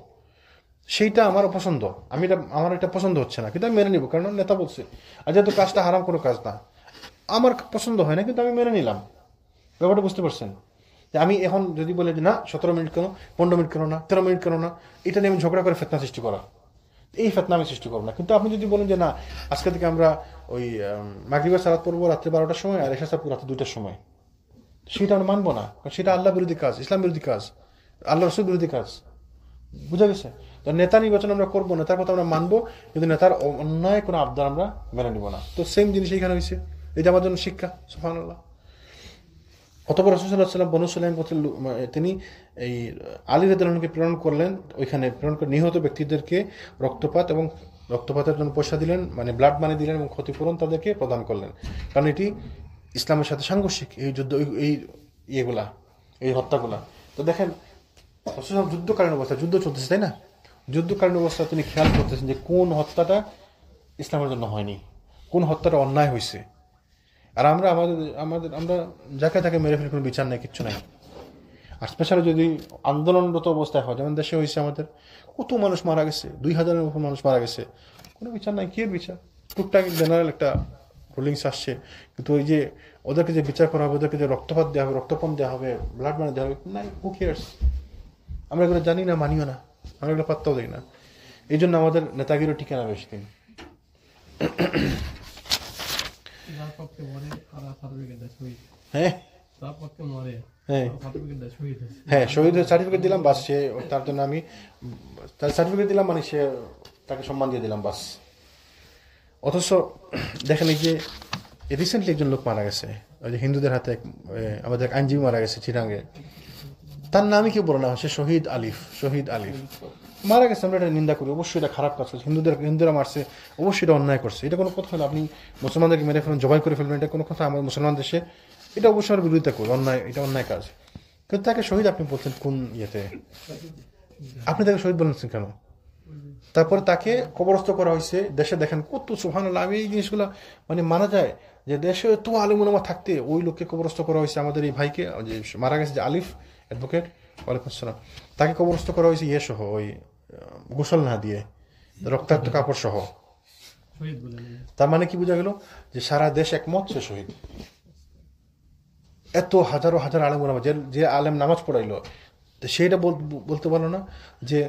সেইটা আমার পছন্দ, আমি এটা আমার এটা পছন্দ হচ্ছে না, কিন্তু আমি মেনে নিব, কারণ নেতা বলছে। আর যেহেতু কাজটা হারাম কোনো কাজ না, আমার পছন্দ হয় না, কিন্তু আমি মেনে নিলাম। ব্যাপারটা বুঝতে পারছেন? যে আমি এখন যদি বলে যে না 17 মিনিট কেন, 15 মিনিট কেন না, 13 মিনিট কেন না, এটা নিয়ে আমি ঝগড়া করে ফেতনা সৃষ্টি করা, এই ফেতনা আমি সৃষ্টি করবো না। কিন্তু আপনি যদি বলেন যে না আজকে থেকে আমরা ওই মাগরিবের সালাত পড়বো রাত্রে 12টার সময় আর এশা সালাত রাত্রে 2টার সময়, সেটা আমরা মানবো না, কারণ সেটা আল্লাহ বিরোধী কাজ, ইসলাম বিরোধী কাজ, আল্লাহ রসুল বিরোধী কাজ। বুঝা গেছে? তো নেতা নির্বাচন আমরা করবো, নেতার কথা আমরা মানবো, কিন্তু নেতার অন্যায় কোনো আবদার আমরা মেনে নিব না। তো সেম জিনিস এইখানে হয়েছে, এটা আমার জন্য শিক্ষা। সুবহানাল্লাহ। অতঃপর রাসূল সাল্লাল্লাহু আলাইহি ওয়াসাল্লাম বনু সুলাইম তিনি এই আলী রাদিয়াল্লাহু আনহুকে প্রেরণ করলেন, ওইখানে প্রেরণ করে নিহত ব্যক্তিদেরকে রক্তপাতের জন্য পয়সা দিলেন, মানে ব্লাড মানি দিলেন এবং ক্ষতিপূরণ তাদেরকে প্রদান করলেন, কারণ এটি ইসলামের সাথে সাংঘর্ষিক এই যুদ্ধ, এই ইয়েগুলা, এই হত্যাগুলা। তো দেখেন যুদ্ধকালীন অবস্থা, যুদ্ধ চলতেছে তাই না, যুদ্ধকালীন অবস্থা তিনি খেয়াল করতেছেন যে কোন হত্যাটা ইসলামের জন্য হয়নি, কোন হত্যাটা অন্যায় হয়েছে। আর আমরা আমরা যাকে তাকে মেরে ফেলে কোনো বিচার নাই, কিচ্ছু নাই। আর স্পেশালি যদি আন্দোলনরত অবস্থায় হয়, যেমন দেশে হয়েছে আমাদের, কত মানুষ মারা গেছে, 2000-এর উপর মানুষ মারা গেছে, কোনো বিচার নাই। কি এর বিচার? টুকটাক জেনারেল একটা রুলিংস আসছে, কিন্তু ওই যে ওদেরকে যে বিচার করা হবে, ওদেরকে যে রক্তপাত দেওয়া হবে, রক্তপণ দেওয়া হবে, ব্লাড মানি দেওয়া হবে, নাই, হু কেয়ার্স? আমরা এগুলো জানি না, মানিও না, আমরা এগুলো পাত্তাও দিই না। এই জন্য আমাদের নেতাগিরও টিকে না বেশি দিন। হ্যাঁ হ্যাঁ, শহীদের সার্টিফিকেট দিলাম বাস, সে তার জন্য আমি তার সার্টিফিকেট দিলাম, মানে সে তাকে সম্মান দিয়ে দিলাম বাস। অথচ দেখেন এই যে রিসেন্টলি একজন লোক মারা গেছে, ওই যে হিন্দুদের হাতে আমাদের আইনজীবী মারা গেছে চিরাঙ্গে, তার নামই কেউ বলে না, সে শহীদ আলিফ মারা গেছে। আমরা এটা নিন্দা করি, অবশ্যই এটা খারাপ কাজ করছে, হিন্দুরা মারছে, অবশ্যই এটা অন্যায় করছে, এটা কোনো কথা হলো আপনি মুসলমানদেরকে মেরে ফেলেন, জবাই করে ফেলবেন, এটা কোনো কথা আমার মুসলমান দেশে, এটা অবশ্যই আমার বিরোধিতা করি, অন্যায়, এটা অন্যায় কাজ। কিন্তু তাকে শহীদ আপনি বলছেন কোন ইয়েতে? আপনি তাকে শহীদ বলছেন কেন? তারপরে তাকে কবরস্থ করা হয়েছে দেশে, দেখেন কত সুবহানাল্লাহ। আমি এই জিনিসগুলো মানে মানা যায় যে দেশে এত আলেম উলামা থাকতে ওই লোককে কবরস্থ করা হয়েছে, আমাদের এই ভাইকে যে মারা গেছে যে আলিফ অ্যাডভোকেট, ওয়ালাইকুম আসসালাম, তাকে কবরস্থ করা হয়েছে ইয়ে সহ, ওই গোসল না দিয়ে, রক্তাক্ত কাপড় সহ। তার মানে কি বোঝা গেল? যে সারা দেশ একমত সে শহীদ। এত হাজারো হাজার আলেম ওলামা, যে আলেম নামাজ পড়াইলো, সেইটা বলতে পারলো না যে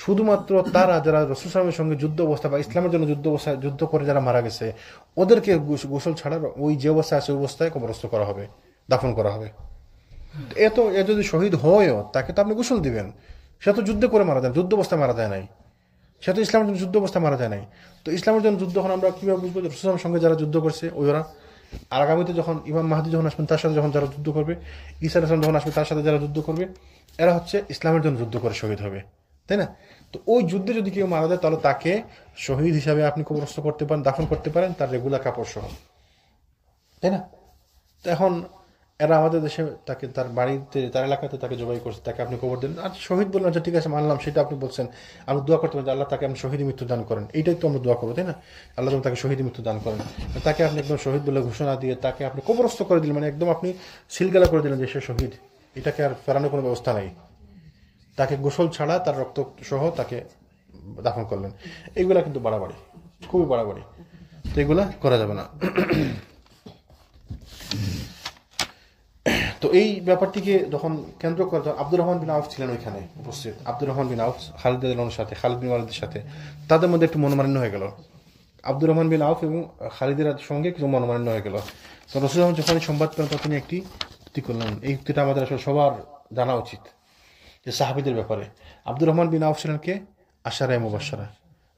শুধুমাত্র তারা যারা রাসূল সাল্লাল্লাহু আলাইহি ওয়াসাল্লামের সঙ্গে যুদ্ধ অবস্থা বা ইসলামের জন্য যুদ্ধ করে যারা মারা গেছে, ওদেরকে গোসল ছাড়া ওই যে অবস্থায় আছে ওই অবস্থায় কবরস্থ করা হবে, দাফন করা হবে। এ যদি শহীদ হয়ও, তাকে তো আপনি গোসল দিবেন, সে তো যুদ্ধ করে মারা যায়, যুদ্ধ অবস্থায় মারা যায় নাই, সে তো ইসলামের জন্য যুদ্ধ অবস্থায় মারা যায় নাই। তো ইসলামের জন্য যুদ্ধ এখন আমরা কিভাবে বুঝবো? রাসূল সাল্লাল্লাহু আলাইহি ওয়াসাল্লামের সঙ্গে যারা যুদ্ধ করছে ওরা, আর আগামীতে যখন ইমাম মাহদী যখন আসবেন তার সাথে যখন যারা যুদ্ধ করবে, ঈসা আলাইহিস সালাম যখন আসবে তার সাথে যারা যুদ্ধ করবে, এরা হচ্ছে ইসলামের জন্য যুদ্ধ করে শহীদ হবে, তাই না? তো ওই যুদ্ধে যদি কেউ মারা যায়, তাহলে তাকে শহীদ হিসাবে আপনি কবরস্থ করতে পারেন, দাফন করতে পারেন তার রেগুলার কাপড় সহ, তাই না? তো এখন এরা আমাদের দেশে তাকে তার বাড়িতে, তার এলাকাতে তাকে জবাই করছে, তাকে আপনি কবর দেন, আর শহীদ বললেন, আচ্ছা ঠিক আছে মানলাম, সেটা আপনি বলছেন, আমি দোয়া করতে পারি আল্লাহ তাকে আপনি শহীদ মৃত্যু দান করেন, এইটাই তো আমরা দোয়া করবো, তাই না? আল্লাহ যেন তাকে শহীদ মৃত্যু দান করেন। তাকে আপনি একদম শহীদ বলে ঘোষণা দিয়ে তাকে আপনি কবরস্থ করে দিলেন, মানে একদম আপনি সিলগালা করে দিলেন যে সে শহীদ, এটাকে আর ফেরানোর কোনো ব্যবস্থা নাই। তাকে গোসল ছাড়া তার রক্ত সহ তাকে দাফন করলেন, এইগুলা কিন্তু বাড়াবাড়ি, খুবই বাড়াবাড়ি, তো এগুলা করা যাবে না। তো এই ব্যাপারটিকে যখন কেন্দ্র করে, আব্দুর রহমান বিন আউফ ছিলেন ওইখানে উপস্থিত, আব্দুর রহমান বিন আউফ খালিদ রাদিয়াল্লাহু আনহুর সাথে, খালিদ বিন ওয়ালিদের সাথে তাদের মধ্যে একটু মনোমালিন্য হয়ে গেল। আব্দুর রহমান বিন আউফ এবং খালিদের সঙ্গে কিছু মনোমালিন্য হয়ে গেল। তো রাসূলুল্লাহ যখন সংবাদ পেলেন তখন তিনি একটি উক্তি করলেন, এই উক্তিটা আমাদের আসলে সবার জানা উচিত যে সাহাবীদের ব্যাপারে। আব্দুর রহমান বিন আউফ ছিলেন কে? আশারায়ে মুবাশশারা,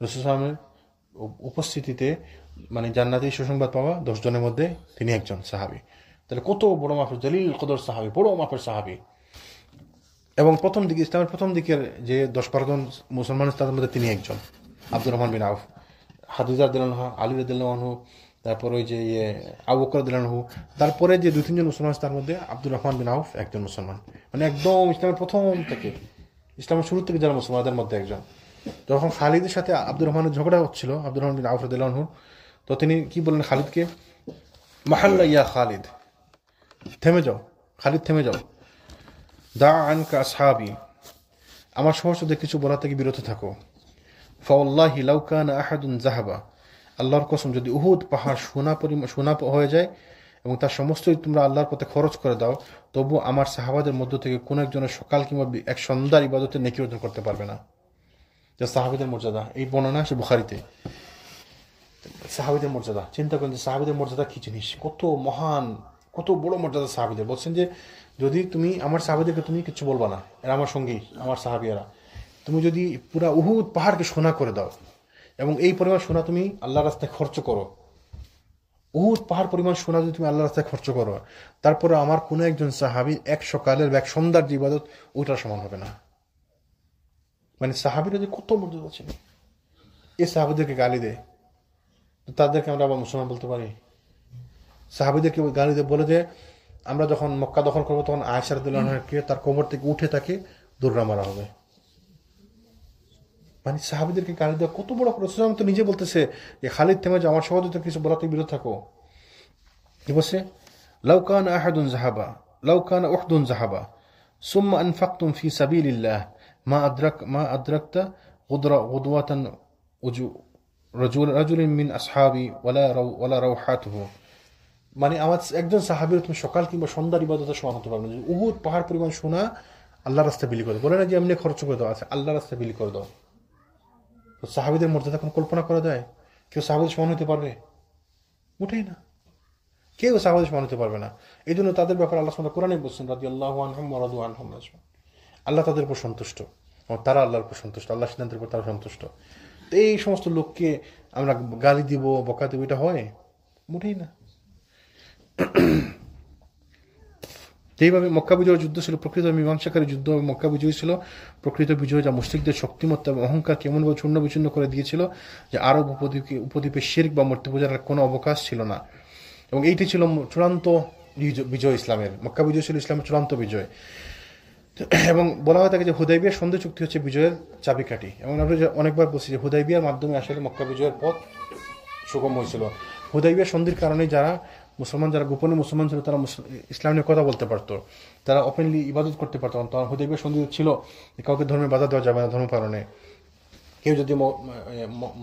রাসূলুল্লাহর উপস্থিতিতে মানে জান্নাতি সুসংবাদ পাওয়া 10 জনের মধ্যে তিনি একজন সাহাবী। তাহলে কত বড় মাপের জলিল কদর সাহাবী, বড় মাপের সাহাবী। এবং প্রথম দিকে ইসলামের প্রথম দিকের যে 10-12 জন মুসলমান তাদের মধ্যে তিনি একজন, আব্দুর রহমান বিন আউফ। খাদিজা রাদিয়াল্লাহু আনহা, আলী রাদিয়াল্লাহু আনহু, তারপর ওই যে আবু বকর রাদিয়াল্লাহু আনহু, তারপরে যে 2-3 জন মুসলমান আছে তার মধ্যে আব্দুর রহমান বিন আউফ একজন মুসলমান, মানে একদম ইসলামের প্রথম থেকে, ইসলামের শুরু থেকে যারা মুসলমানদের মধ্যে একজন। যখন খালিদের সাথে আব্দুর রহমানের ঝগড়া হচ্ছিল, আব্দুর রহমান বিন আউফ রাদিয়াল্লাহু আনহু, তো তিনি কি বললেন খালিদকে, মাহাল্লা ইয়া খালিদ, থেমে যাও খালিদ, থেমে যাও, দা আনকা আসহাবি, আমার সহচরদের কিছু বলা থেকে বিরত থাকো। ফাওয়াল্লাহি লাউ কানা আহাদুন যাহাবা, আল্লাহর কসম যদি উহুদ পাহাড় সোনা হয়ে যায় এবং তার সমস্তই তোমরা আল্লাহর পথে খরচ করে দাও, তবু আমার সাহাবাদের মধ্য থেকে কোন একজনের সকাল কিংবা এক সন্ধ্যার ইবাদতের নেকি অর্জন করতে পারবে না। যে সাহাবীদের মর্যাদা, এই বর্ণনা আছে বুখারীতে। সাহাবীদের মর্যাদা চিন্তা করেন যে সাহাবীদের মর্যাদা কি জিনিস, কত মহান, কত বড় মর্যাদা সাহাবীদের। বলছেন যে যদি তুমি আমার সাহাবীদেরকে তুমি কিছু বলবা না, এরা আমার সঙ্গী, আমার সাহাবীরা, তুমি যদি পুরা উহুদ পাহাড়কে সোনা করে দাও এবং এই পরিমাণ সোনা তুমি আল্লাহর রাস্তায় খরচ করো, উহুদ পাহাড় পরিমাণ সোনা যদি তুমি আল্লাহর রাস্তায় খরচ করো, তারপরে আমার কোনো একজন সাহাবী এক সকালের বা এক সন্ধ্যার যে ইবাদত ওইটার সমান হবে না। মানে সাহাবীরা যে কত মর্যাদা ছিল, এই সাহাবীদেরকে গালি দেয়, তো তাদেরকে আমরা আবার মুসলমান বলতে পারি? সাহাবীদেরকে গালি দিয়ে বলে যে আমরা যখন মক্কা দখল করবো তখন আয়েশা রাদিয়াল্লাহু আনহাকে তার কোমর থেকে উঠে তাকে দৌড়া মারা হবে। মানে সাহাবীদেরকে গালি দেওয়া কত বড় কথা। রাসূলুল্লাহ তো নিজে বলতেছে যে খালিদ থেমে যাও, আমার সহযোগিতা কিছু বলা থেকে বিরত থাকো। কি বলছে, লাউ কানা আহাদুন যাহাবা, লাউ কানা উহদুন যাহাবা সুম্মা আনফাকতুম ফি সাবিলিল্লাহ মা আদরাকতা গুদওয়াতান রাজুলিন মিন আসহাবি ওয়ালা রাওহাতুহু। মানে আমার একজন সাহাবীর তুমি সকাল কিংবা সন্ধ্যার ইবাদতের সমান হতে পারবে না। উহুদ পাহাড় পরিমাণ সোনা আল্লাহর রাস্তায় বিলি করে, বলে না যে এমনি খরচ করে দাও, আছে আল্লাহর রাস্তায় বিলি করে দাও। তো সাহাবীদের মর্যাদা কোনো কল্পনা করা যায়? কেউ সাহাবীদের সমান হতে পারবে? উঠেই না, কেউ সাহাবীদের সমান হতে পারবে না। এই জন্য তাদের ব্যাপারে আল্লাহ সুবহানাহু ওয়া তাআলা কোরআনে বলছেন রাদিয়াল্লাহু আনহুম ওয়া রাদু আনহুম, আল্লাহ তাদের উপর সন্তুষ্ট এবং তারা আল্লাহর উপর সন্তুষ্ট, আল্লাহর সিদ্ধান্তের উপর তারা সন্তুষ্ট। তো এই সমস্ত লোককে আমরা গালি দিব, বকা দেব, এটা হয়? মোটেই না। এইভাবে মক্কা বিজয়ের যুদ্ধ ছিল প্রকৃত মীমাংসাকারী যুদ্ধ। মক্কা বিজয় ছিল প্রকৃত বিজয়, যা মুশরিকদের শক্তিমত্তা এবং অহংকার কেমনভাবে চূর্ণ বিচূর্ণ করে দিয়েছিল যে আরব উপদ্বীপে শিরক বা মূর্তি পূজার কোনো অবকাশ ছিল না। এবং এইটি ছিল চূড়ান্ত বিজয় ইসলামের। মক্কা বিজয় ছিল ইসলামের চূড়ান্ত বিজয়। এবং বলা হয় থাকে যে হুদাইবিয়ার সন্ধি চুক্তি হচ্ছে বিজয়ের চাবিকাঠি। এবং আমরা অনেকবার বলছি যে হুদাইবিয়ার মাধ্যমে আসলে মক্কা বিজয়ের পথ সুগম হয়েছিল। হুদাইবিয়া সন্ধির কারণে যারা গোপনে মুসলমান ছিল তারা ইসলাম নিয়ে কথা বলতে পারতো, তারা ওপেনলি ইবাদত করতে পারতো। তখন হুদাইবিয়া সন্ধি ছিল কাউকে ধর্মে বাধা দেওয়া যাবে না, ধর্ম পালনে। কেউ যদি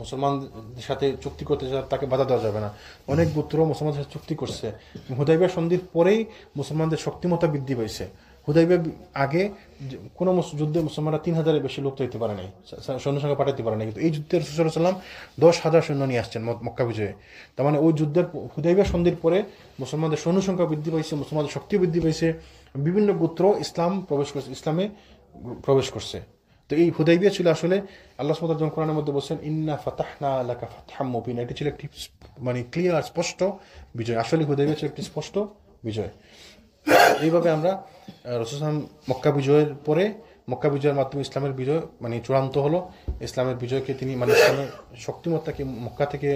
মুসলমানদের সাথে চুক্তি করতে চায় তাকে বাধা দেওয়া যাবে না। অনেক গোত্র মুসলমানদের সাথে চুক্তি করছে। হুদাইবিয়া সন্ধির পরেই মুসলমানদের শক্তিমত্তা বৃদ্ধি পেয়েছে। হুদাইবিয়া আগে কোনো যুদ্ধে মুসলমানরা 3000-এর বেশি লোক তৈরি পারে নাই, সৈন্য সংখ্যা পাঠাতে পারে নাই। কিন্তু এই যুদ্ধে রাসূলুল্লাহ সাল্লাল্লাহু আলাইহি ওয়াসাল্লাম 10,000 সৈন্য নিয়ে আসছেন মক্কা বিজয়ে। তার মানে ওই যুদ্ধের হুদাইবিয়া সন্ধির পরে মুসলমানদের সৈন্য সংখ্যা বৃদ্ধি পাইছে, মুসলমানদের শক্তি বৃদ্ধি পাইছে, বিভিন্ন গোত্র ইসলামে প্রবেশ করছে। তো এই হুদাইবিয়া ছিল আসলে আল্লাহ সুবহানাহু ওয়া তাআলা কোরআনের মধ্যে বলেছেন ইন্না ফাতাহনা লাকা ফাতহাম মুবিনা, এটি ছিল একটি মানে ক্লিয়ার স্পষ্ট বিজয়। আসলে হুদাইবিয়া ছিল একটি স্পষ্ট বিজয়। এইভাবে আমরা রাসূলুল্লাহ মক্কা বিজয়ের পরে, মক্কা বিজয়ের মাধ্যমে ইসলামের বিজয় মানে চূড়ান্ত হলো। ইসলামের বিজয়কে তিনি মানে ইসলামের শক্তিমত্তাকে মক্কা থেকে,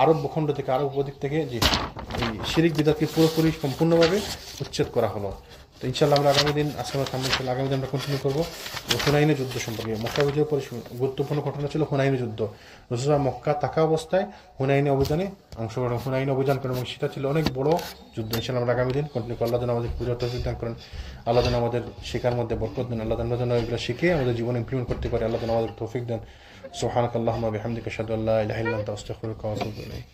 আরব ভূখণ্ড থেকে, আরব উপদ্বীপ থেকে যে এই শিরিক বিদআতকে পুরোপুরি সম্পূর্ণভাবে উচ্ছেদ করা হলো। তো ইনশাআল্লাহ আমরা আগামী দিন আগামী দিন আমরা কন্টিনিউ করবো হুনাইনের যুদ্ধ সম্পর্কে। মক্কা বিজয়ের পরে গুরুত্বপূর্ণ ঘটনা ছিল হুনাইনের যুদ্ধ। রাসূলুল্লাহ মক্কা থাকা অবস্থায় হুনাইনে অভিযান করেন এবং সেটা ছিল অনেক বড় যুদ্ধ। ইনশাআল্লাহ আমরা আগামী দিন কন্টিনিউ করবো। আল্লাহ যেন আমাদের পূজার তৌফিক দান করেন, আল্লাহ যেন আমাদের শেখার মধ্যে বরকত দেন, আল্লাহ যেন এগুলো শিখে আমাদের জীবনে ইমপ্লিমেন্ট করতে পারে, আল্লাহ যেন আমাদের তৌফিক দেন। সুবহানাকাল্লাহুম্মা ওয়া বিহামদিকা আশহাদু আল্লা ইলাহা ইল্লা আনতা আস্তাগফিরুকা ওয়া আতুবু ইলাইক।